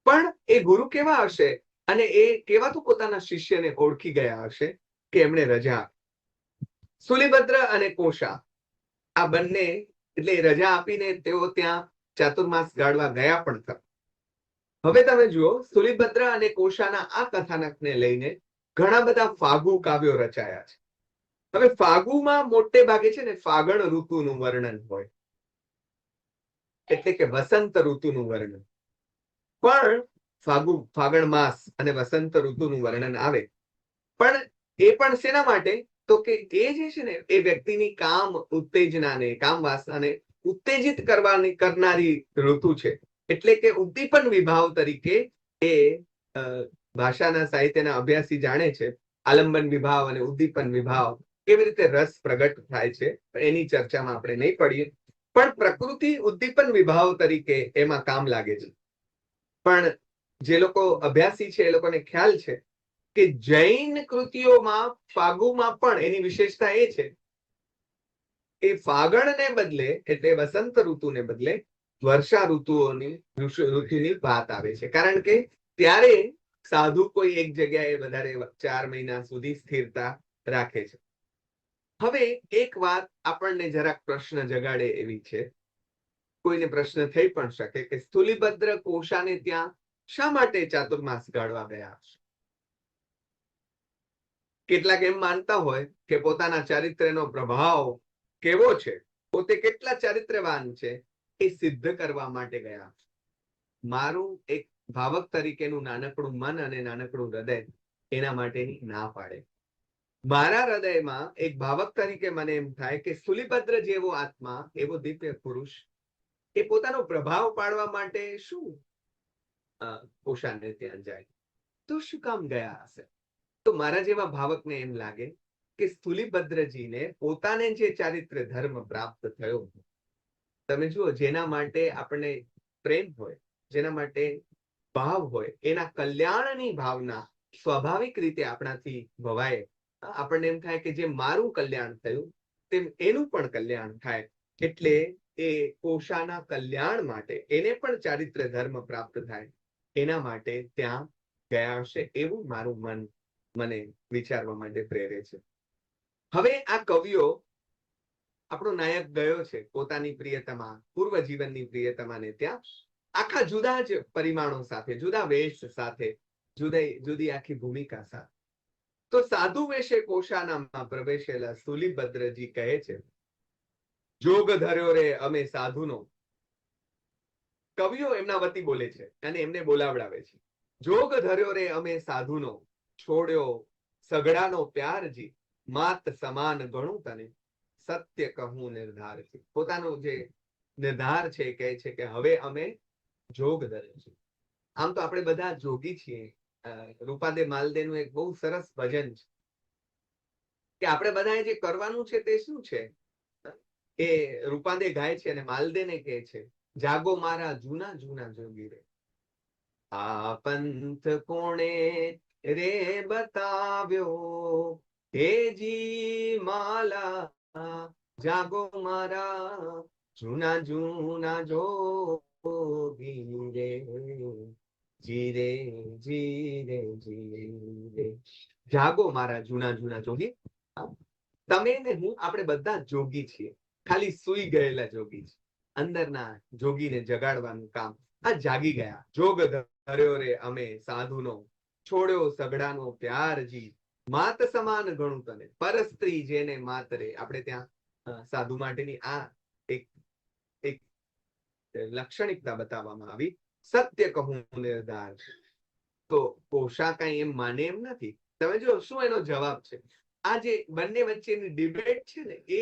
પણ એ ગુરુ કેવા હશે અને એ કેવા તો પોતાના શિષ્યને ઓળખી ગયા હશે કે એમણે રજા. સ્થુલીભદ્ર અને કોશા આ બંને એટલે એ રજા આપીને તેઓ ત્યાં ચાતુર્માસ ગાળવા ગયા પણ ખરા. હવે તમે જુઓ, સ્થુલીભદ્ર અને કોષાના આ કથાનકને લઈને ઘણા બધા ફાગુ કાવ્યો રચાયા છે. હવે ફાગુમાં મોટે ભાગે છે ને ફાગણ ઋતુનું વર્ણન હોય, એટલે કે વસંત ઋતુનું વર્ણન. પણ ફાગણ માસ અને વસંત ઋતુનું વર્ણન આવે, પણ એ પણ શેના માટે? તો કે એ જે છે ને એ વ્યક્તિની કામ ઉત્તેજનાને, કામ વાસનાને ઉત્તેજિત કરનારી ઋતુ છે. એટલે કે ઉદ્દીપન વિભાવ તરીકે એ ભાષાના સાહિત્યના અભ્યાસી જાણે છે. આલંબન વિભાવ અને ઉદ્દીપન વિભાવ કેવી રીતે રસ પ્રગટ થાય છે એની ચર્ચામાં આપણે નહીં પડીએ. પણ પ્રકૃતિ ઉદ્દીપન વિભાવ તરીકે એમાં કામ લાગે છે. પણ જે લોકો અભ્યાસી છે એ લોકોને ખ્યાલ છે કે જૈન કૃતિઓમાં ફાગુમાં પણ એની વિશેષતા એ છે કે ફાગણને બદલે, એટલે વસંત ઋતુને બદલે વર્ષા ઋતુની વાત આવે છે. કારણ કે ત્યારે સાધુ કોઈ એક જગ્યાએ વધારે 4 મહિના સુધી સ્થિરતા રાખે છે. હવે એક વાત આપણને જરાક પ્રશ્ન જગાડે એવી છે, કોઈને પ્રશ્ન થઈ પણ શકે કે સ્થુલીભદ્ર કોષાને ત્યાં શા માટે ચાતુર્માસ ગાળવા ગયા હશે? કેટલાક એમ માનતા હોય કે પોતાના ચારિત્ર્યનો પ્રભાવ કેવો છે, પોતે કેટલા ચારિત્ર્યવાન છે એ સિદ્ધ કરવા માટે ગયા. મારું એક ભાવક તરીકેનું નાનકડું મન અને નાનકડું હૃદય એના માટેની ના પાડે. મારા હૃદયમાં એક ભાવક તરીકે મને એમ થાય કે સ્થુલીભદ્ર જેવો આત્મા, એવો દિવ્ય પુરુષ, એ પોતાનો પ્રભાવ પાડવા માટે શું કોષાને ત્યાં જાય? તો શું કામ ગયા હશે? તો મારા જેવા ભાવકને એમ લાગે કે સ્થુલીભદ્રજીને પોતાને જે ચારિત્ર્ય ધર્મ પ્રાપ્ત થયો, તમે જુઓ, જેના માટે આપણને પ્રેમ હોય, જેના માટે ભાવ હોય, એના કલ્યાણની ભાવના સ્વાભાવિક રીતે આપણાથી ભવાય. આપણને એમ થાય કે જેમ મારું કલ્યાણ થયું તેમ એનું પણ કલ્યાણ થાય. એટલે એ કોષાના કલ્યાણ માટે, એને પણ ચારિત્ર્ય ધર્મ પ્રાપ્ત થાય એના માટે ત્યાં ગયા હશે, એવું મારું મન મને વિચારવા માટે પ્રેરે છે. હવે આ કવિઓ, આપણો નાયક ગયો છે પોતાની પ્રિયતમા, પૂર્વ જીવનની પ્રિયતમાને ત્યાં આખા જુદા જ પરિમાણો સાથે, જુદા વેશ સાથે, જુદી આખી ભૂમિકા સાથે. તો સાધુ વેશે કોષાનામાં પ્રવેશેલા સ્થુલીભદ્રજી કહે છે, જોગ ધર્યો રે અમે સાધુનો. કવિઓ એમના વતી બોલે છે અને એમને બોલાવડાવે છે. જોગ ધર્યો રે અમે સાધુનો, છોડ્યો સગડાનો પ્યારજી, માત સમાન ગણું તને, સત્ય કહું નિર્ધાર છે. પોતાનો જે નિર્ધાર છે કહે છે કે હવે અમે જોગ ધર્યો છે. આમ તો આપણે બધા જોગી છીએ. રૂપાદે માલદેનું એક બહુ સરસ ભજન છે કે આપણે બધાએ જે કરવાનું છે તે શું છે, એ રૂપાદે ગાય છે અને માલદેને કહે છે, જાગો મારા જૂના જૂના જોગી રે, આ પંથ કોણે રે બતાવ્યો, હેજી માલા જાગો મારા જૂના જૂના જોગી રે, જીરે જીરે જીરે, જાગો મારા જૂના જૂના જોગી. તમે ને હું, આપણે બધા જોગી છીએ, ખાલી સુઈ ગયેલા જોગી છે. અંદરના જોગીને જગાડવાનું કામ આ જાગી ગયા. જોગ ધર્યો રે અમે સાધુનો, છોડ્યો સગડાનો પ્યારજી, માત સમાન ગણું તને. પરસ્ત્રી જેને માત રે, આપણે ત્યાં સાધુ માટેની આ એક લાક્ષણિકતા બતાવવામાં આવી. સત્ય કહું નિર્ધાર. તો કોષા કઈ એમ માને એમ નથી. તમે જો શું એનો જવાબ છે. આ જે બંને વચ્ચેની ડિબેટ છે ને, એ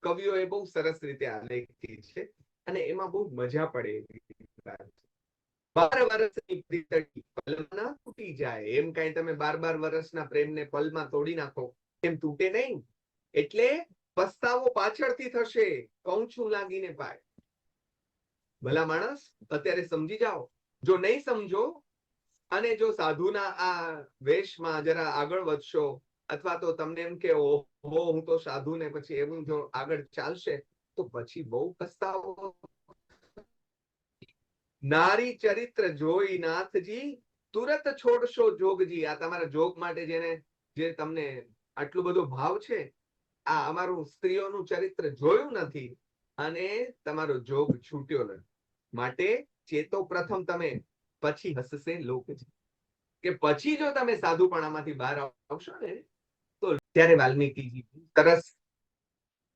કવિઓએ બહુ સરસ રીતે આલેખી છે અને એમાં બહુ મજા પડે એવી વાત છે. 12 વર્ષની પ્રીતડી પલમાં તૂટી જાય. એમ કઈ તમે 12 વર્ષના પ્રેમને પલમાં તોડી નાખો એમ તૂટે નહીં. એટલે પસ્તાવો પાછળથી થશે, કહું છું લાગીને પાય. ભલા માણસ, અત્યારે સમજી જાઓ. જો નહીં સમજો અને જો સાધુના આ વેશમાં જરા આગળ વધશો, અથવા તો તમને એમ કે ઓહો હું તો સાધુ ને પછી એવું જો આગળ ચાલશે તો પછી બહુ પસ્તાવો. નારી ચરિત્ર જોઈ નાથજી, તુરત છોડશો જોગજી. આ તમારા જોગ માટે જે તમને આટલું બધો ભાવ છે, આ અમારું સ્ત્રીઓનું ચરિત્ર જોયું નથી અને તમારો જોગ છૂટ્યો નથી. માટે ચેતો પ્રથમ તમે, પછી હસશે લોક. કે પછી જો તમે સાધુપણામાંથી બહાર આવશો ને, તો ત્યારે વાલ્મીકીજી સરસ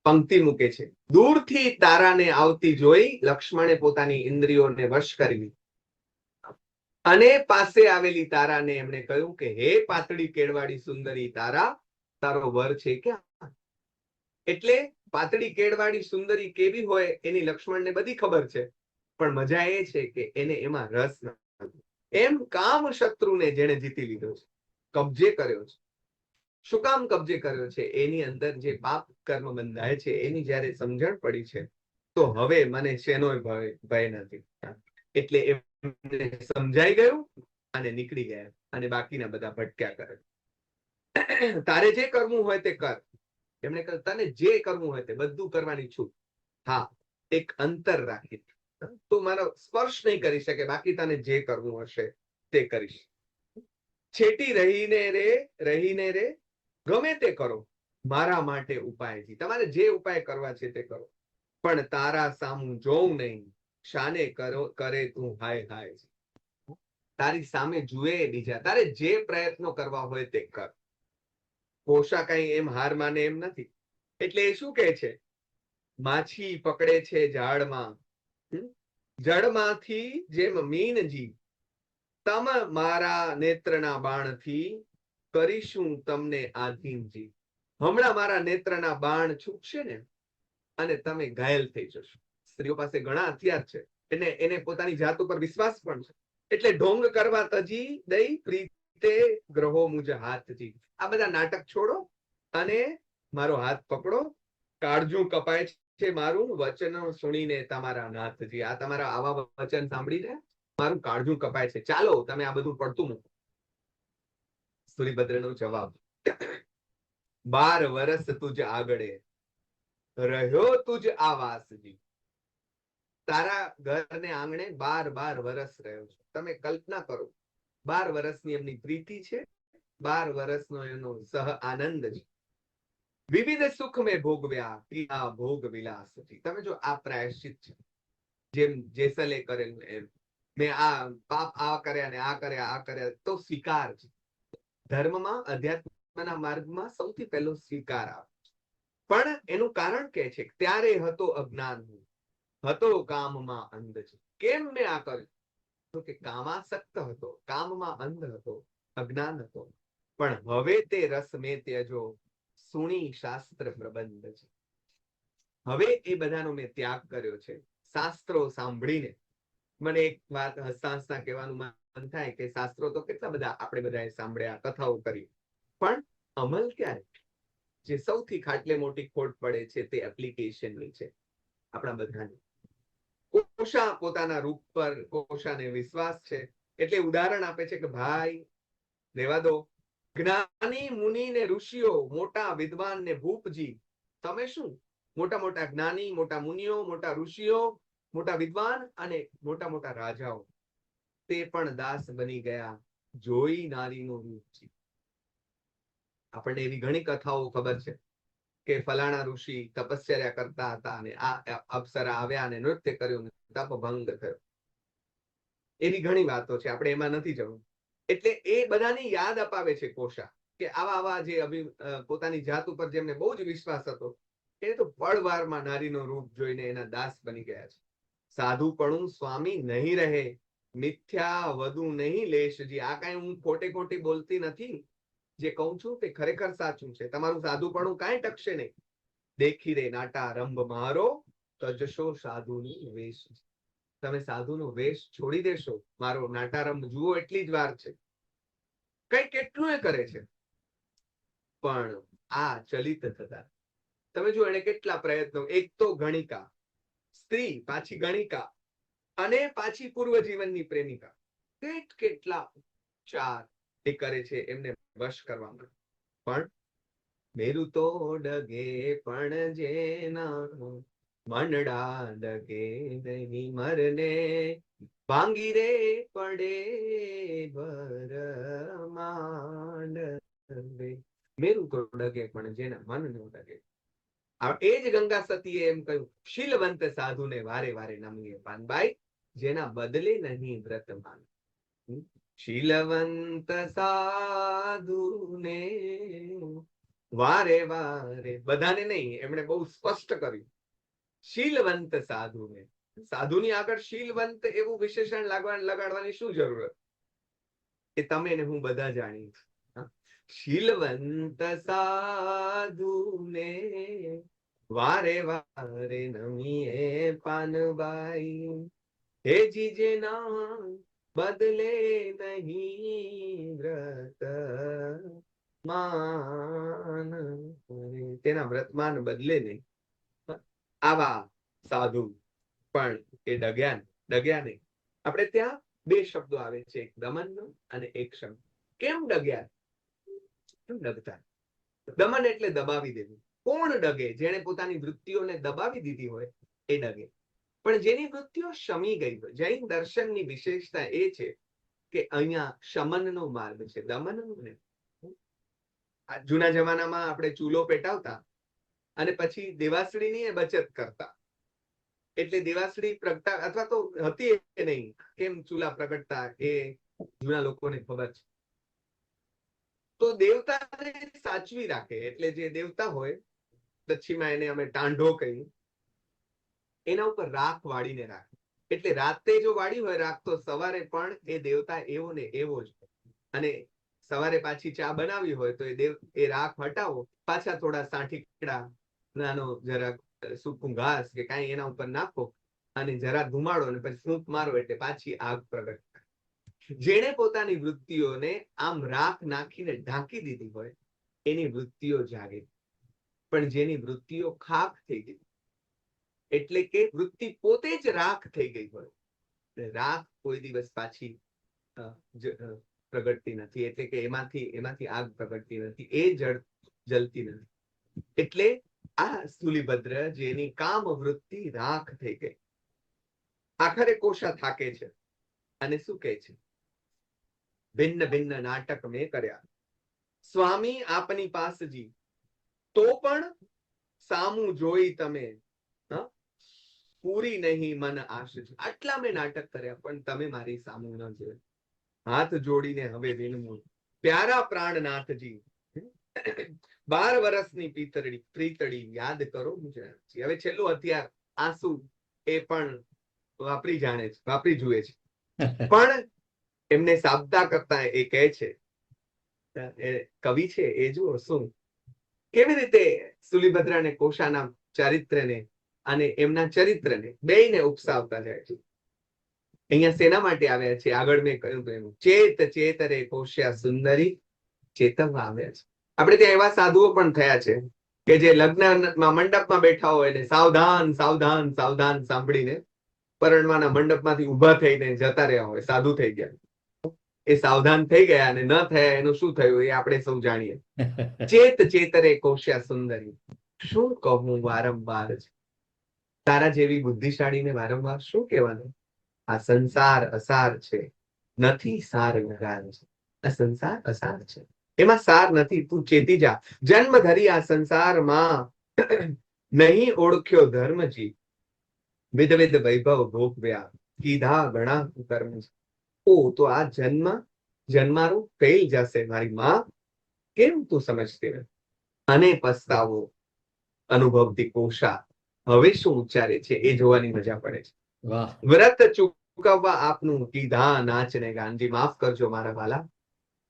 પંક્તિ મૂકે છે. દૂરથી તારાને આવતી જોઈ લક્ષ્મણે પોતાની ઇન્દ્રિયોને વશ કરવી, અને પાસે આવેલી તારાને એમણે કહ્યું કે હે પાતળી કેળવાળી સુંદરી તારા, તારો વર છે ક્યાં? એટલે પાતળી કેળવાળી સુંદરી કેવી હોય એની લક્ષ્મણને બધી ખબર છે, પણ મજા એ છે કે એને એમાં રસ નથી. એમ કામ શત્રુને જેને જીતી લીધો છે, કબજે કર્યો છે. શું કામ કબજે કર્યો છે? એની અંદર જે પાપ કર્મ બંધાય છે એની જયારે સમજણ પડી છે, તો હવે મને શેનોય ભય નથી. એટલે એમને સમજાઈ ગયું અને નીકળી ગયા, અને બાકીના બધા ભટક્યા કરે. તારે જે કરવું હોય તે કર. એમણે કહ્યું તને જે કરવું હોય તે બધું કરવાની છૂટ. હા, એક અંતર રાખી, તું મારો સ્પર્શ નહીં કરી શકે, બાકી તને જે કરવું હશે તે કરીશ. છેટી રહીને રે ગમે તે કરો, મારા માટે ઉપાયથી. તમારે જે ઉપાય કરવા છે તે કરો, પણ તારા સામું જોઉં નહીં. શાને કરે તું હાય હાય. તારી સામે જુએ બીજા, તારે જે પ્રયત્નો કરવા હોય તે કર. કોશા કઈ એમ હાર માને એમ નથી. એટલે એ શું કહે છે? માછી પકડે છે ઝાડમાં, જળમાંથી જેમ મીનજી, તમ મારા નેત્રના બાણથી કરીશું તમને આધીનજી. હમણાં મારા નેત્રના બાણ છૂટશે ને, અને તમે ઘાયલ થઈ જશો. સ્ત્રીઓ પાસે ઘણા હથિયાર છે, એટલે એને પોતાની જાત ઉપર વિશ્વાસ પણ છે. એટલે ઢોંગ કરવા તજી દઈ પ્રીતે ગ્રહો મુજ હાથજી. આ બધા નાટક છોડો અને મારો હાથ પકડો. કાળજું કપાય છે મારું વચન સુણીને તમારા નાથજી. આ તમારા આવા વચન સાંભળીને મારું કાળજું કપાય છે. ચાલો તમે આ બધું પડતું મૂકો. સૂરીભદ્રનો જવાબ, 12 વર્ષ તુજ આગળે રહ્યો તુજ આવાસજી. તારા ઘરને આંગણે 12 વર્ષ રહ્યો છે. તમે કલ્પના કરો, 12 વર્ષની એમની પ્રીતિ છે, 12 વર્ષનો એનો સહ આનંદ છે. વિવિધ સુખ મેં ભોગવ્યા પીડા ભોગ વિલાસથી. તમે જો આ પ્રાયશ્ચિત છે, જેમ જેસલે કરેલું એમ. મેં આ પાપ આ કર્યા ને આ કર્યા આ કર્યા, તો સ્વીકાર છે. ધર્મમાં અધ્યાત્મના માર્ગમાં સૌથી પહેલો સ્વીકાર આવે. પણ એનું કારણ કે છે ત્યારે હતો અજ્ઞાન, હતો કામમાં અંધ છે. કેમ મેં આ કર્યું? તો કે કામાસક્ત હતો, કામમાં અંધ હતો, અજ્ઞાન હતો. પણ હવે તે રસ મેં ત્યજો, સુણી શાસ્ત્ર પ્રબંધ છે. હવે એ બધાનો મેં ત્યાગ કર્યો છે. શાસ્ત્રો સાંભળીને મને એક વાત હસતા હસતા કહેવાનું મન થાય કે શાસ્ત્રો તો કેટલા બધા આપણે બધાએ સાંભળ્યા, કથાઓ કરી, પણ અમલ ક્યારે? જે સૌથી ખાટલે મોટી ખોટ પડે છે તે એપ્લિકેશનની છે આપણા બધાને. કોશા પોતાના રૂપ પર કોશાને વિશ્વાસ છે, એટલે ઉદાહરણ આપે છે કે ભાઈ રેવા દો. જ્ઞાની મુનિ ને ઋષિઓ, મોટા વિદ્વાન ને ભૂપજી, તમે શું? મોટા મોટા જ્ઞાની, મોટા મુનિઓ, મોટા ઋષિઓ, મોટા વિદ્વાન અને મોટા મોટા રાજાઓ, તે પણ દાસ બની ગયા જોઈ નારીનું રૂપ. આપણને એવી ઘણી કથાઓ ખબર છે કે ફલાણા ઋષિ તપશ્ચર્યા કરતા હતા અને આ અપ્સરા આવ્યા અને નૃત્ય કર્યું, તપ ભંગ થયો. એવી ઘણી વાતો છે, આપણે એમાં નથી જવું. એટલે એ બધાની યાદ અપાવે છે કોશા, કે આવા આવા જે પોતાની જાત ઉપર જેમને બહુ જ વિશ્વાસ હતો, એ તો પળવારમાં નારીનો રૂપ જોઈને એના દાસ બની ગયા છે. સાધુપણું સ્વામી નહીં રહે, મિથ્યા વધુ નહીં લેશજી. આ કઈ હું ખોટે ખોટી બોલતી નથી. જે કહું છું તે ખરેખર સાચું છે. તમારું સાધુપણું કાંઈ ટકશે નહીં. દેખી રે નાટા રંભ મારો, તજશો સાધુની વેશ. તમે સાધુનો વેશ છોડી દેશો, મારો નાટારંભ જુઓ એટલી જ વાર છે. કઈ કેટલું કરે છે, પણ આ ચલિત થતા. તમે જો એને કેટલા પ્રયત્નો, એક તો ગણિકા સ્ત્રી, પાછી ગણિકા, અને પાછી પૂર્વ જીવનની પ્રેમિકા, કેટલા ચાર એ કરે છે એમને વશ કરવામાં. પણ મેરું તો ડગે પણ જેના મંડળા ડગે નહીં મરને, ભાંગી રે પડે ભરમાંડ. મેરું તો ડગે પણ જેના મન નો ડગે. એ જ ગંગા સતીએ એમ કહ્યું, શીલવંત સાધુને વારે વારે નમીએ પાનબાઈ, જેના બદલે નહીં વ્રતમાન. શીલવંત સાધુને વારે વારે, બધાને નહીં, એમણે બહુ સ્પષ્ટ કર્યું, શીલવંત સાધુને. સાધુની આગળ શીલવંત એવું વિશેષણ લગાડવાની શું જરૂરત? એ તમે ને હું બધા જાણીએ છીએ. શીલવંત સાધુને વારે વારે નમીએ પાનબાઈ, હે જીજે ના બદલે નહીં વ્રત માન, તેના વ્રતમાન બદલે નહીં. આવા સાધુ પણ એ ડગ્યા નહીં. આપણે ત્યાં બે શબ્દો આવે છે, એક દમનનો અને એક શબ્દ. કેમ ડગ્યા? કેમ ડગતા? દમન એટલે દબાવી દેવું. કોણ ડગે? જેણે પોતાની વૃત્તિઓને દબાવી દીધી હોય એ ડગે. પણ જેની વૃત્તિઓ શમી ગઈ હોય, જૈન દર્શનની વિશેષતા એ છે કે અહીંયા શમનનો માર્ગ છે, દમનનો નહીં. જૂના જમાનામાં આપણે ચૂલો પેટાવતા અને પછી દેવાસળીની બચત કરતા. એટલે દેવાસળી પ્રગટા અથવા તો હતી નહીં, કેમ ચૂલા પ્રગટતા એ જૂના લોકોને ખબર છે. તો દેવતાને સાચવી રાખે, એટલે જે દેવતા હોય, દક્ષિણમાં એને અમે ટાંઢો કહ્યું, એના ઉપર રાખ વાળીને રાખે. એટલે રાતે જો વાળી હોય રાખ, તો સવારે પણ એ દેવતા એવો ને એવો જ. અને સવારે પાછી ચા બનાવી હોય તો એ રાખ હટાવો, પાછા થોડા સાંઠીકડા, નાનો જરાક સૂકું ઘાસ કે કાંઈ એના ઉપર નાખો અને જરા ધુમાડો અને પછી ફૂંક મારો એટલે પાછી આગ પ્રગટ થાય. જેણે પોતાની વૃત્તિઓને આમ રાખ નાખીને ઢાંકી દીધી હોય એની વૃત્તિઓ જાગે. પણ જેની વૃત્તિઓ ખાક થઈ ગઈ, એટલે કે વૃત્તિ પોતે જ રાખ થઈ ગઈ હોય, રાખ કોઈ દિવસ પાછી પ્રગટતી નથી. એટલે કે એમાંથી આગ પ્રગટતી નથી, એ જલતી નથી. એટલે આ સ્થૂલીભદ્ર, જેની કામ વૃત્તિ રાખ થઈ ગઈ, આખરે કોશા થાકે છે અને શું કહે છે? ભિન્ન ભિન્ન નાટક મેં કર્યા, સ્વામી આપની પાસજી, તો પણ સામું જોઈ તમે પૂરી નહીં મન આશજી. આટલા મેં નાટક કર્યા પણ તમે મારી સામું ન જોયું. હાથ જોડીને હવે વિનમું, પ્યારા પ્રાણનાથજી, 12 વર્ષની પ્રીતડી યાદ કરો મુજે. હવે છેલ્લું હથિયાર આંસુ, એ પણ વાપરી જાણે છે, વાપરી જુએ છે. પણ એમને સાબદા કરતા એ કહે છે, કવિ છે એ જુઓ શું કેવી રીતે સ્થૂલીભદ્ર અને કોશાના ચારિત્રને અને એમના ચરિત્રને બેયને ઉપસાવતા જાય છે. અહીંયા શેના માટે આવ્યા છે? આગળ મેં કહ્યું એમ, ચેત ચેત રે કોશ્યા સુંદરી, ચેતવવા આવ્યા છે. આપણે ત્યાં એવા સાધુઓ પણ થયા છે કે જે લગ્નમાં મંડપમાં બેઠા હોય ને સાવધાન સાવધાન સાવધાન સાંભળીને પરણવાના મંડપમાંથી ઉભા થઈને જતા રહ્યા હોય, સાધુ થઈ ગયા. એ સાવધાન થઈ ગયા અને ન થયા એનું શું થયું એ આપણે સૌ જાણીએ. ચેત ચેતરે કોશ્યા સુંદરી, શું કહું વારંવાર છે તારા જેવી બુદ્ધિશાળીને વારંવાર શું કહેવાનું? આ સંસાર અસાર છે, નથી સાર નગાર છે. આ સંસાર અસાર છે, એમાં સાર નથી. તું ચેતી જા. જન્મ ધરી આ સંસારમાં નહીં ઓળખ્યો ધર્મજી, વિધવિધ વૈભવ ભોગવ્યા, કીધા ઘણા કર્મ. ઓ તો આ જન્મારું ફેલ જશે મારી માં, કેમ તું સમજતી નથી? અને પસ્તાવો અનુભવતી કોશા હવે શું ઉચ્ચારે છે એ જોવાની મજા પડે છે. વ્રત ચૂકવવા આપનું કીધા નાચને ગાનજી. માફ કરજો મારા વાલા,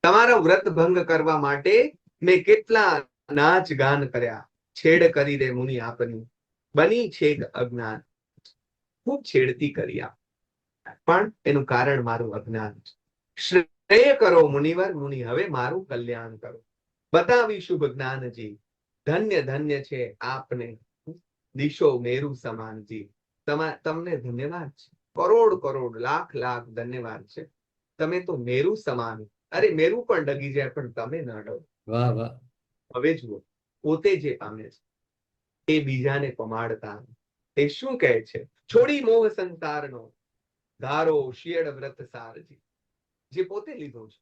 તમારો વ્રત ભંગ કરવા માટે મેં કેટલા નાચ ગાન કર્યા. છેડ કરી દે મુનિ આપની, બની છેક અજ્ઞાન. ખૂબ છેડતી કરી આપ, પણ એનું કારણ મારું અજ્ઞાન છે. શ્રેય કરો મુનિવર મુનિ, હવે મારું કલ્યાણ કરો. બતાવી શુભ જ્ઞાનજી, ધન્ય ધન્ય છે આપને દિશો મેરુ સમાનજી. તમને ધન્યવાદ છે, કરોડ કરોડ લાખ લાખ ધન્યવાદ છે. તમે તો મેરુ સમાન. અરે મેરુ પણ ડગી જાય પણ તમે ન ડગો.
વાહ વાહ.
હવે જુઓ, પોતે જે પામે છે એ બીજાને પમાડતા. એ શું કહે છે? છોડી મોહ સંસારનો, ધારો શિયળ વ્રત સારજી. જે પોતે લીધો છે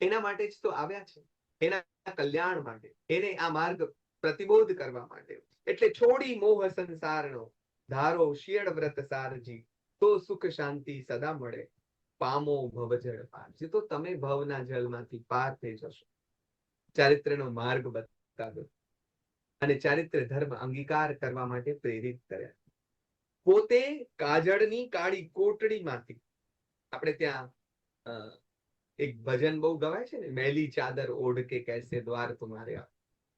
એના માટે જ તો આવ્યા છે, એના કલ્યાણ માટે. એને આ માર્ગ પ્રતિબોધ કરવા માટે. એટલે છોડી મોહ સંસારનો, ધારો શિયળ વ્રત સારજી, તો સુખ શાંતિ સદા મળે, પામો ભવજળ પાર. જે તો તમે ભવના જલમાંથી પાર થઈ જશો. ચારિત્રનો માર્ગ બતાવ્યો અને ચારિત્ર ધર્મ અંગીકાર કરવા માટે પ્રેરિત કર્યા. પોતે કાજળની કાળી કોટડીમાંથી, આપણે ત્યાં એક ભજન બહુ ગવાય છે ને, મેલી ચાદર ઓઢ કે કૈસે દ્વાર તુમ્હારે.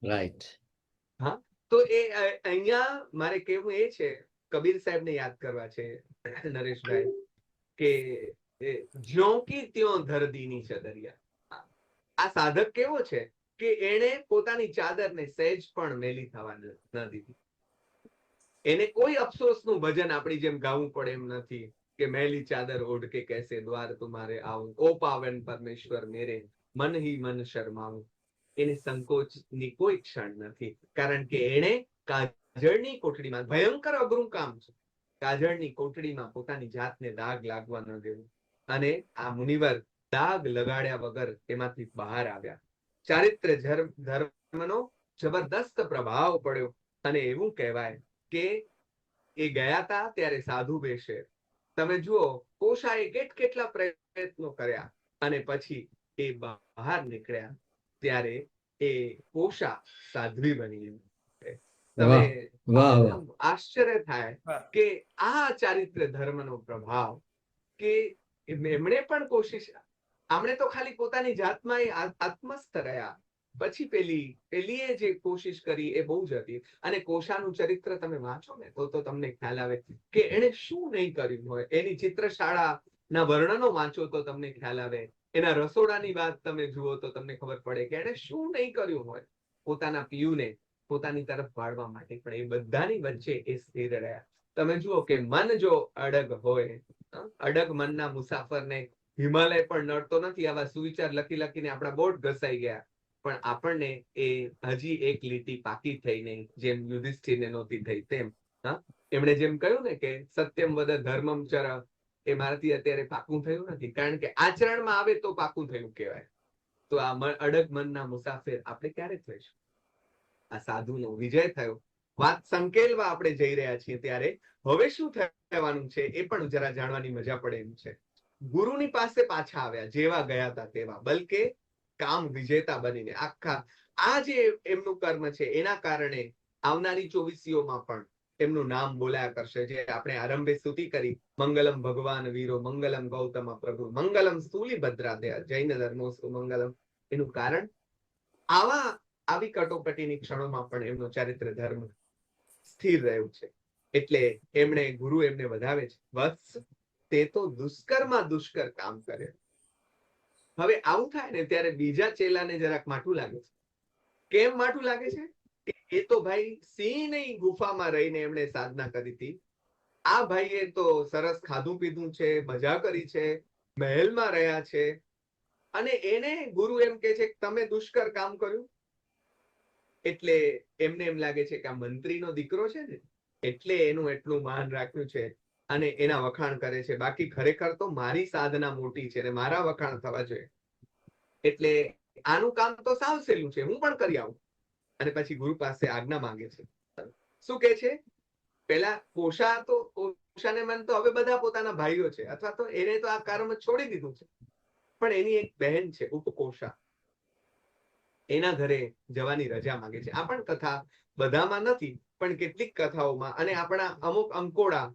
રાઈટ.
હા, તો એ અહીંયા મારે કેવું એ છે, કબીર સાહેબ ને યાદ કરવા છે નરેશભાઈ, કે જ્યો કી ત્યો ધરદીની ચદરિયા. આ સાધક કેવો છે કે એને પોતાની ચાદરને સહેજ પણ મેલી થવા ન દીધી. એને કોઈ અફસોસનું ભજન આપણી જેમ ગાવું પડે એમ નથી કે મેલી ચાદર ઓઢ કે કૈસે દ્વાર તુમ્હારે આવું, ઓ પાવન પરમેશ્વર મેરે મન હી મન શરમાવું. એને સંકોચની કોઈ ક્ષણ નથી, કારણ કે એને કાજળની કોટડીમાં, ભયંકર અઘરું કામ છે, કાજળની કોટડીમાં પોતાની જાતને દાગ લાગવા ન દેવું. અને આ મુનિવર દાગ લગાડ્યા વગર એમાંથી બહાર આવ્યા. ચારિત્ર ધર્મનો જબરદસ્ત પ્રભાવ પડ્યો. અને એવું કહેવાય કે એ ગયા હતા ત્યારે સાધુ વેશે. તમે જુઓ, કોશાએ કેટલા પ્રયત્નો કર્યા અને પછી એ બહાર નીકળ્યા ત્યારે એ કોશા સાધ્વી બની. તમે આશ્ચર્ય થાય કે આ ચારિત્ર ધર્મનો પ્રભાવ, કે એમણે પણ કોશિશ, આમણે તો ખાલી પોતાની જાતમાં આત્મસ્થ રહ્યા, પછી પેલીએ જે કોશિશ કરી એ બહુ જ હતી. અને કોશાનું ચરિત્ર તમે વાંચો ને તો તમને ખ્યાલ આવે કે એને શું નહીં કર્યું હોય. એની ચિત્રશાળાના વર્ણનો વાંચો તો તમને ખ્યાલ આવે, એના રસોડાની વાત તમે જુઓ તો તમને ખબર પડે કે એને શું નહીં કર્યું હોય પોતાના પિયુને પોતાની તરફ વાળવા માટે. પણ એ બધાની વચ્ચે એ સ્થિર રહ્યા. તમે જુઓ કે મન જો અડગ હોય, અડગ મનના મુસાફરને હિમાલય પણ નડતો નથી. આવા સુવિચાર લખીને આપણા બોટ ઘસાઈ ગયા, પણ આપણને એ હજી એક લીટી પાકી થઈ નહીં, જેમ યુધિષ્ઠિરને નહોતી થઈ તેમ. એમણે જેમ કહ્યું ને કે સત્યમ વદ ધર્મમ ચર, એ મારાથી અત્યારે પાકું થયું નથી, કારણ કે આચરણમાં આવે તો પાકું થયું કહેવાય. તો આ અડગ મનના મુસાફિર આપણે ક્યારે થઈશું? આ સાધુનો વિજય થયો. વાત સંકેલવા આપણે જઈ રહ્યા છીએ ત્યારે હવે શું થવાનું છે એ પણ જરા જાણવાની મજા પડે એમ છે. ગુરુની પાસે પાછા આવ્યા, જેવા ગયા હતા તેવા, બલકે કામ વિજેતા બનીને. આખા આ જે એમનું કર્મ છે એના કારણે આવનારી 24સીઓમાં પણ એમનું નામ બોલાયા કરશે. જે આપણે આરંભે સ્તુતિ કરી, મંગલમ ભગવાન વીરો, મંગલમ ગૌતમ પ્રભુ, મંગલમ સ્થૂલિભદ્રાદય, જૈન ધર્મો મંગલમ. એનું કારણ આવી કટોકટીની ક્ષણોમાં પણ એમનો ચારિત્ર ધર્મ સ્થિર રહ્યું છે. એટલે ગુરુ એમને વધાવે છે, વત્સ તે તો દુષ્કરમાં દુષ્કર કામ કરે. હવે આવું થાય ને ત્યારે બીજા ચેલાને જરાક માઠું લાગે છે. કેમ માઠું લાગે છે? એ તો ભાઈ સિંહની ગુફામાં રહીને એમણે સાધના કરી હતી. આ ભાઈએ તો સરસ ખાધું પીધું છે, મજા કરી છે, મહેલમાં રહ્યા છે, અને એને ગુરુ એમ કે છે કે તમે દુષ્કર કામ કર્યું. એટલે એમને એમ લાગે છે કે આ મંત્રીનો દીકરો છે ને, એટલે એનું એટલું માન રાખ્યું છે અને એના વખાણ કરે છે. બાકી ખરેખર તો મારી સાધના મોટી છે અને મારા વખાણ થવા જોઈએ. એટલે આનું કામ તો સાવ સહેલું છે, હું પણ કરી આવું. અને પછી ગુરુ પાસે આજ્ઞા માંગે છે. શું કે છે? પેલા કોશાને મન તો હવે બધા પોતાના ભાઈઓ છે, અથવા તો એને તો આ કર્મ છોડી દીધું છે, પણ એની એક બહેન છે ઉપકોશા, એના ઘરે જવાની રજા માંગે છે. આ પણ કથા બધામાં નથી, પણ કેટલીક કથાઓમાં અને આપણા અમુક અંકોડા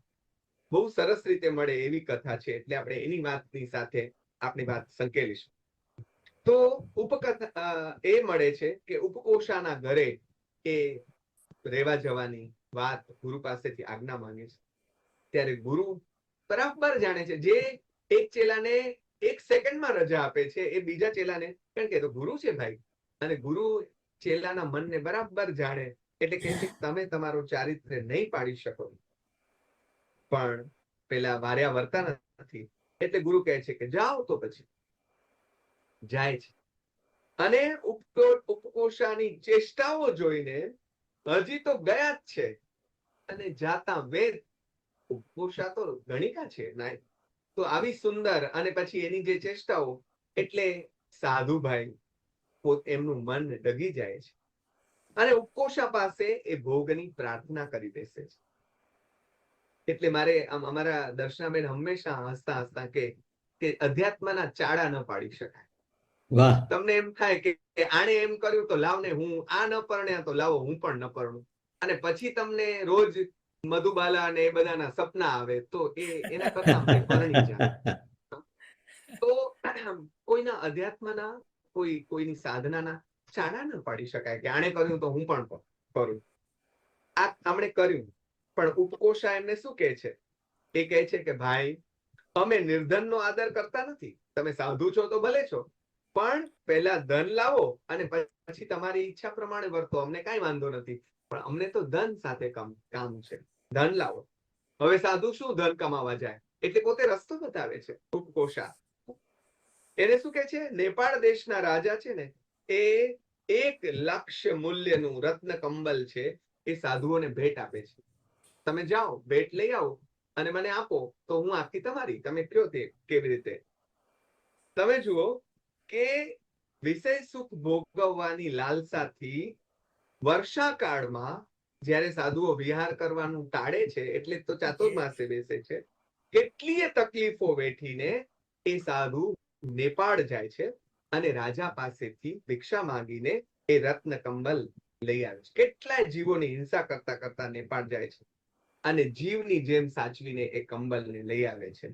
બહુ સરસ રીતે મળે એવી કથા છે. એટલે આપણે એની વાતની સાથે આપણી વાત સંકેલીશું. તો ઉપકથા એ મળે છે કે ઉપકોશાના ઘરે એ રહેવા જવાની વાત ગુરુ પાસેથી આજ્ઞા માંગે છે. ત્યારે ગુરુ બરાબર જાણે છે, જે એક ચેલાને 1 સેકન્ડમાં રજા આપે છે એ બીજા ચેલાને, કારણ કે તો ગુરુ છે ભાઈ, અને ગુરુ ચેલાના મનને બરાબર જાણે. એટલે કે છે તમે તમારો ચારિત્ર નહીં પાડી શકો, પણ પેલા વાર્યા વર્તા નથી. એટલે ગુરુ કહે છે કે જાઓ. તો પછી જાય છે અને ઉપકોશાની ચેષ્ટાઓ જોઈને હજી તો ગયા જ છે, અને જાતા વેદ ઉપકોશા તો ગણિકા છે નાય. તો આવી સુંદર અને પછી એની જે ચેષ્ટાઓ, એટલે સાધુભાઈ એમનું મન ડગી જાય છે. અને ઉપકોશા પાસે એ ભોગની પ્રાર્થના કરી બેસે છે. એટલે મારે અમારા દર્શનાબેન હંમેશા હસતા હસતા કે અધ્યાત્મના ચાડા ન પાડી શકાય.
વાહ.
તમને એમ થાય કે આણે એમ કર્યું તો લાવ ને હું આ ન પરણ્યા તો લાવો હું પણ ન પરણું. અને પછી તમને રોજ મધુબાલા અને એ બધાના સપના આવે તો એના કરતા અમને પરણી જાય. તો કોઈના અધ્યાત્મના કોઈની સાધનાના ચાડા ન પાડી શકાય કે આણે કર્યું તો હું પણ કરું. આ આમણે કર્યું, પણ ઉપકોશા એમને શું કહે છે? એ કહે છે કે ભાઈ, અમે નિર્ધનનો આદર કરતા નથી. તમે સાધુ છો તો ભલે છો, પણ પહેલા ધન લાવો અને પછી તમારી ઈચ્છા પ્રમાણે વર્તો. અમને કાંઈ વાંધો નથી, પણ અમને તો ધન સાથે કામ છે. ધન લાવો. હવે સાધુ શું ધન કમાવા જાય? એટલે પોતે રસ્તો બતાવે છે ઉપકોશા. એને શું કે છે? નેપાળ દેશના રાજા છે ને, એ 1,00,000 મૂલ્યનું રત્ન કંબલ છે એ સાધુઓને ભેટ આપે છે. તમે જાઓ, ભેટ લઈ આવો અને મને આપો તો હું આખી તમારી. તમે કયો તે કેવી રીતે. તમે જુઓ કે વિષય સુખ ભોગવવાની લાલસાથી વર્ષાકાળમાં જ્યારે સાધુઓ વિહાર કરવાનું ટાળે છે, એટલે તો ચાતુર્માસે બેસે છે, કેટલીય તકલીફો વેઠીને એ સાધુ નેપાળ જાય છે અને રાજા પાસેથી ભિક્ષા માંગીને એ રત્ન કંબલ લઈ આવે છે. કેટલાય જીવોની હિંસા કરતા કરતા નેપાળ જાય છે અને જીવની જેમ સાચવીને એ કંબલને લઈ આવે છે.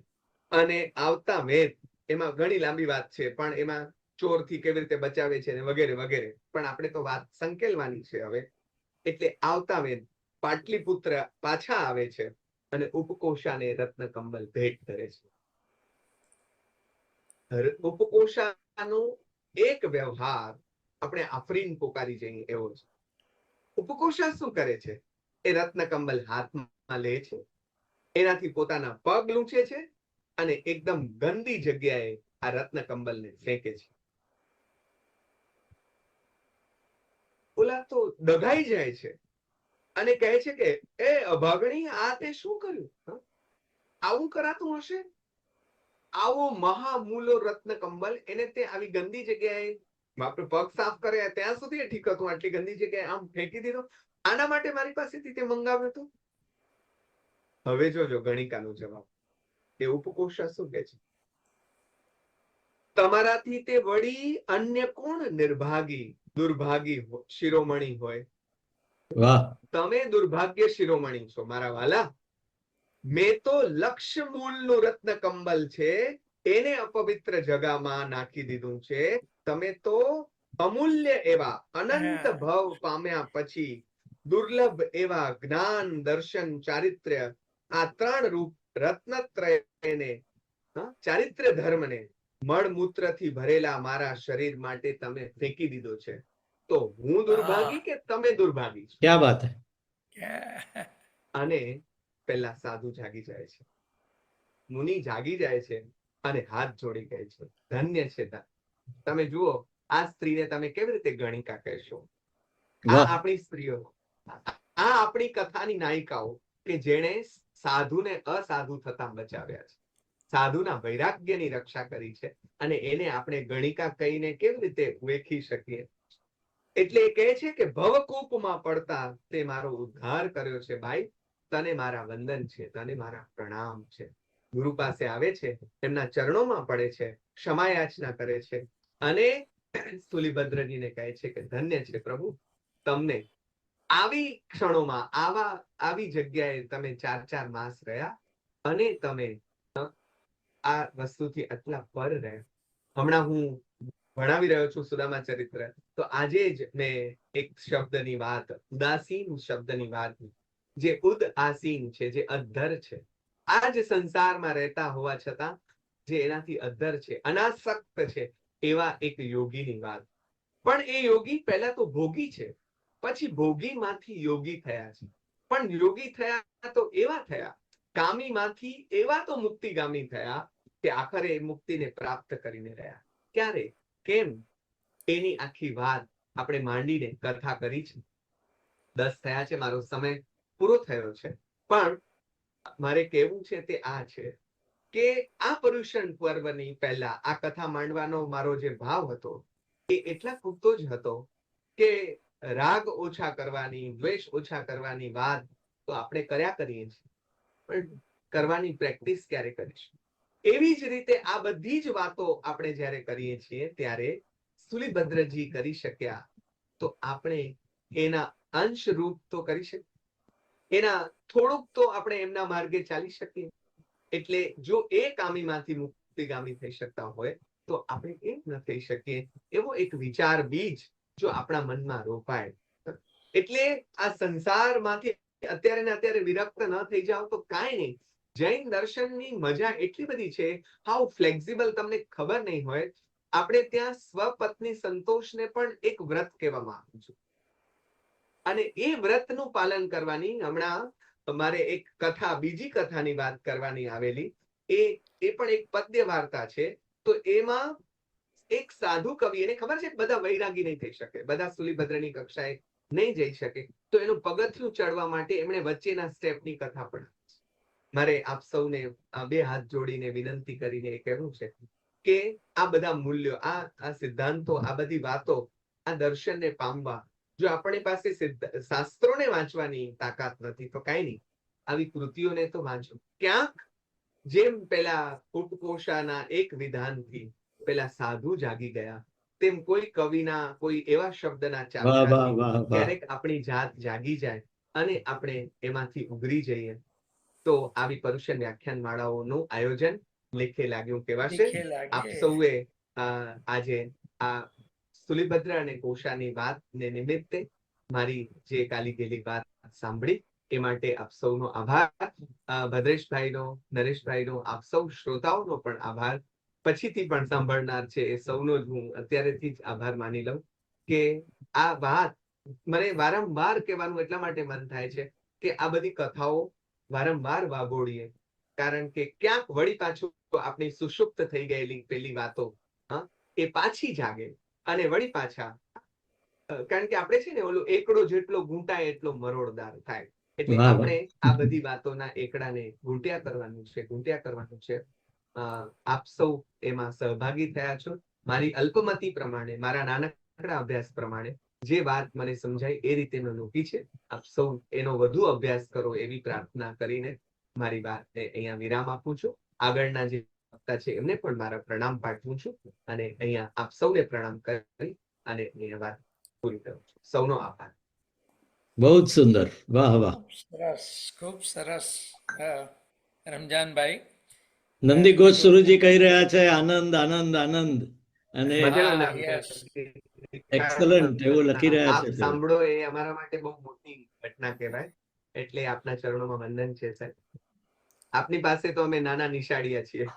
અને આવતા વેત, એમાં ઘણી લાંબી વાત છે, પણ એમાં ચોરથી કેવી રીતે બચાવે છે ને વગેરે વગેરે, પણ આપણે તો વાત સંકેલવાની છે હવે. એટલે આવતા વેત પાટલીપુત્ર પાછા આવે છે અને ઉપકોશાને રત્ન કંબલ ભેટ કરે છે. ઉપકોશાનો એક વ્યવહાર આપણે આફરીન પોકારી જઈએ એવો છે. ઉપકોશા શું કરે છે? એ રત્ન કંબલ હાથમાં લે છે, એનાથી પોતાના પગ લૂંછે છે અને એકદમ ગંદી જગ્યાએ આ રત્ન કંબલને ફેંકે છે. ઓલા તો દગાઈ જાય છે અને કહે છે કે એ અભાગણી, આ તે શું કર્યું? આવું કરાતું હશે? આવો મહામૂલો રત્ન કંબલ એને તે આવી ગંદી જગ્યાએ, આપણે પગ સાફ કરે ત્યાં સુધી ઠીક હતું, આટલી ગંદી જગ્યાએ આમ ફેંકી દીધો. આના માટે મારી પાસેથી તે મંગાવ્યો હતો. હવે જોજો ગણિકાનો જવાબ. એ ઉપકોશા શું કહે છે? તમારાથી તે વળી અન્ય કોણ નિર્ભાગી દુર્ભાગી શિરોમણી હોય?
વાહ.
તમે દુર્ભાગ્ય શિરોમણી છો મારા વાલા. મેં તો લક્ષ મૂલનું રત્ન કંબલ છે એને અપવિત્ર જગામાં નાખી દીધું છે. તમે તો અમૂલ્ય એવા અનંત ભવ પામ્યા પછી દુર્લભ એવા જ્ઞાન, દર્શન, ચારિત્ર્ય, આ 3 રૂપ રત્નત્રયને, ચારિત્ર્ય ધર્મને મળમૂત્રથી ભરેલા મારા શરીર માટે તમે ફેંકી દીધો છે. તો હું દુર્ભાગી કે તમે દુર્ભાગી છો?
ક્યા બાત હે.
અને પેલા સાધુ જાગી જાય છે, મુનિ જાગી જાય છે અને હાથ જોડી કહે છે, ધન્ય છે. તમે જુઓ આ સ્ત્રીને તમે કેવી રીતે ગણિકા કહેશો? આ આપણી સ્ત્રીઓ, આ આપણી કથાની નાયિકાઓ કે જેણે સાધુને અસાધુ થતા બચાવ્યા છે, સાધુના વૈરાગ્યની રક્ષા કરી છે, અને એને આપણે ગણિકા કહીને કેવી રીતે વેખી શકીએ? એટલે એ કહે છે કે ભવકૂપમાં પડતા તે મારો ઉદ્ધાર કર્યો છે. ભાઈ, તને મારા વંદન છે, તને મારા પ્રણામ છે. ગુરુ પાસે આવે છે, એમના ચરણોમાં પડે છે, ક્ષમાયાચના કરે છે અને સ્થુલીભદ્રજીને કહે છે કે ધન્ય છે પ્રભુ, તમને આવી ક્ષણોમાં આવી જગ્યાએ તમે 4 માસ રહ્યા અને તમે આ વસ્તુથી આટલા પર રહ્યા. હમણાં હું ભણાવી રહ્યો છું સુદામા ચરિત્ર, તો આજે જ મેં એક શબ્દની વાત, ઉદાસીન શબ્દની વાત, જે ઉદાસીન છે, જે અધ્ધર છે, આ જ સંસારમાં રહેતા હોવા છતાં જે એનાથી અધ્ધર છે, અનાસક્ત છે, એવા એક યોગીની વાત. પણ એ યોગી પહેલા તો ભોગી છે, પછી ભોગીમાંથી યોગી થયા છે. પણ યોગી થયા તો એવા થયા, કામીમાંથી એવા તો મુક્તિગામી થયા કે આખરે એ મુક્તિને પ્રાપ્ત કરીને રહ્યા. ક્યારે, કેમ, એની આખી વાત આપણે માંડીને કથા કરી છે. 10 થયા છે, મારો સમય પૂરો થયો છે. પણ મારે કહેવું છે તે આ છે કે આ પર્યુષણ પર્વની પહેલા આ કથા માંડવાનો મારો જે ભાવ હતો એ એટલા પૂરતો જ હતો કે રાગ ઓછા કરવાની, દ્વેષ ઓછા કરવાની વાત તો આપણે કર્યા કરીએ છીએ, પણ કરવાની પ્રેક્ટિસ ક્યારે કરીશું? એવી જ રીતે આ બધી જ વાતો આપણે જ્યારે કરીએ છીએ ત્યારે સુલીભદ્રજી કરી શક્યા તો આપણે એના અંશ રૂપ તો કરી શકીએ, એના થોડુંક તો આપણે એમના માર્ગે ચાલી શકીએ. એટલે જો એ કામીમાંથી મુક્તિગામી થઈ શકતા હોય તો આપણે કેમ ન થઈ શકીએ? એવો એક વિચાર બીજ જો આપણા મનમાં રોપાય, એટલે આ સંસારમાંથી અત્યારે ને અત્યારે વિરક્ત ન થઈ જાવ તો કાંઈ નહીં. જૈન દર્શનની મજા એટલી બધી છે, હાઉ ફ્લેક્સિબલ તમને ખબર નહીં હોય. આપણે ત્યાં સ્વપત્ની સંતોષને પણ એક વ્રત કહેવામાં આવ્યું છે, અને એ વ્રતનું પાલન કરવાની હમણાં મારે એક કથા, બીજી કથાની વાત કરવાની આવેલી. એ પણ એક પદ્ય વાર્તા છે. તો એમાં એક સાધુ કવિ, એને ખબર છે બધા વૈરાગી નહીં થઈ શકે, બધા સુલીભદ્રની કક્ષાએ નહીં જઈ શકે, તો એનું પગથિયું ચડવા માટે એમણે વચ્ચેના સ્ટેપની કથા પણ મારે આપ સૌને બે હાથ જોડીને વિનંતી કરીને એ કહેવું છે કે આ બધા મૂલ્યો, આ સિદ્ધાંતો, આ બધી વાતો, આ દર્શનને પામવા જો આપણી પાસે શાસ્ત્રોને વાંચવાની તાકાત નથી તો કાંઈ નહીં, આવી કૃતિઓને તો વાંચો. ક્યાંક જેમ પેલા કુટકોશાના એક વિધાનથી પેલા સાધુ જાગી ગયા, તેમ કોઈ કવિના કોઈ એવા શબ્દના ચાબખાથી ક્યારેક આપણી જાત જાગી જાય અને આપણે એમાંથી ઉગરી જઈએ તો આવી પરુષણ વ્યાખ્યાન માળાઓનું આયોજન લેખે લાગ્યું કહેવાશે. આપ સૌએ આજે આ સુલીભદ્ર અને કોશાની વાતને નિમિત્તે મારી જે કાલી ગયેલી વાત સાંભળી એ માટે આપ સૌનો આભાર. ભદ્રેશભાઈનો, નરેશભાઈનો, આપ સૌ શ્રોતાઓનો પણ આભાર. પછીથી પણ સાંભળનાર છે એ સૌનો જ હું અત્યારેથી જ આભાર માની લઉં કે આ વાત મને વારંવાર કહેવાનું એટલા માટે મન થાય છે કે આ બધી કથાઓ વારંવાર વાગોળીએ, કારણ કે ક્યાંક વળી પાછું આપણી સુષુપ્ત થઈ ગયેલી પેલી વાતો એ પાછી જાગે અને વળી પાછા, કારણ કે આપણે છે ને ઓલું એકડો જેટલો ગૂંટાય એટલો મરોડદાર થાય. એટલે આપણે આ બધી વાતોના એકડાને ગૂંટ્યા કરવાનું છે. આપ સૌ એમાં સહભાગી થયા છો. મારી અલ્પમતી પ્રમાણે, મારા નાનકડા અભ્યાસ પ્રમાણે જે વાત મને સમજાય એ રીતે મેં મૂકી છે. આપ સૌ એનો વધુ અભ્યાસ કરો એવી પ્રાર્થના કરીને મારી વાત અહીંયા વિરામ આપું છું. આગળના જે વક્તા છે એમને પણ મારા પ્રણામ પાઠવું છું અને અહીંયા આપ સૌને પ્રણામ કરી અને અહીંયા વાત પૂરી કરું છું. સૌનો આભાર.
બહુ જ સુંદર, વાહ વાહ.
સરસ, ખૂબ સરસ. રમજાનભાઈ,
નંદી ઘોષ સુરુજી કહી રહ્યા છે આનંદ આનંદ આનંદ, અને એક્સલન્ટ એવું લખી રહ્યા છે.
સાંભળો એ અમારા માટે બહુ મોટી ઘટના કહેવાય. એટલે આપના ચરણોમાં વંદન છે સાહેબ. આપની પાસે તો અમે નાના નિશાળીયા છીએ.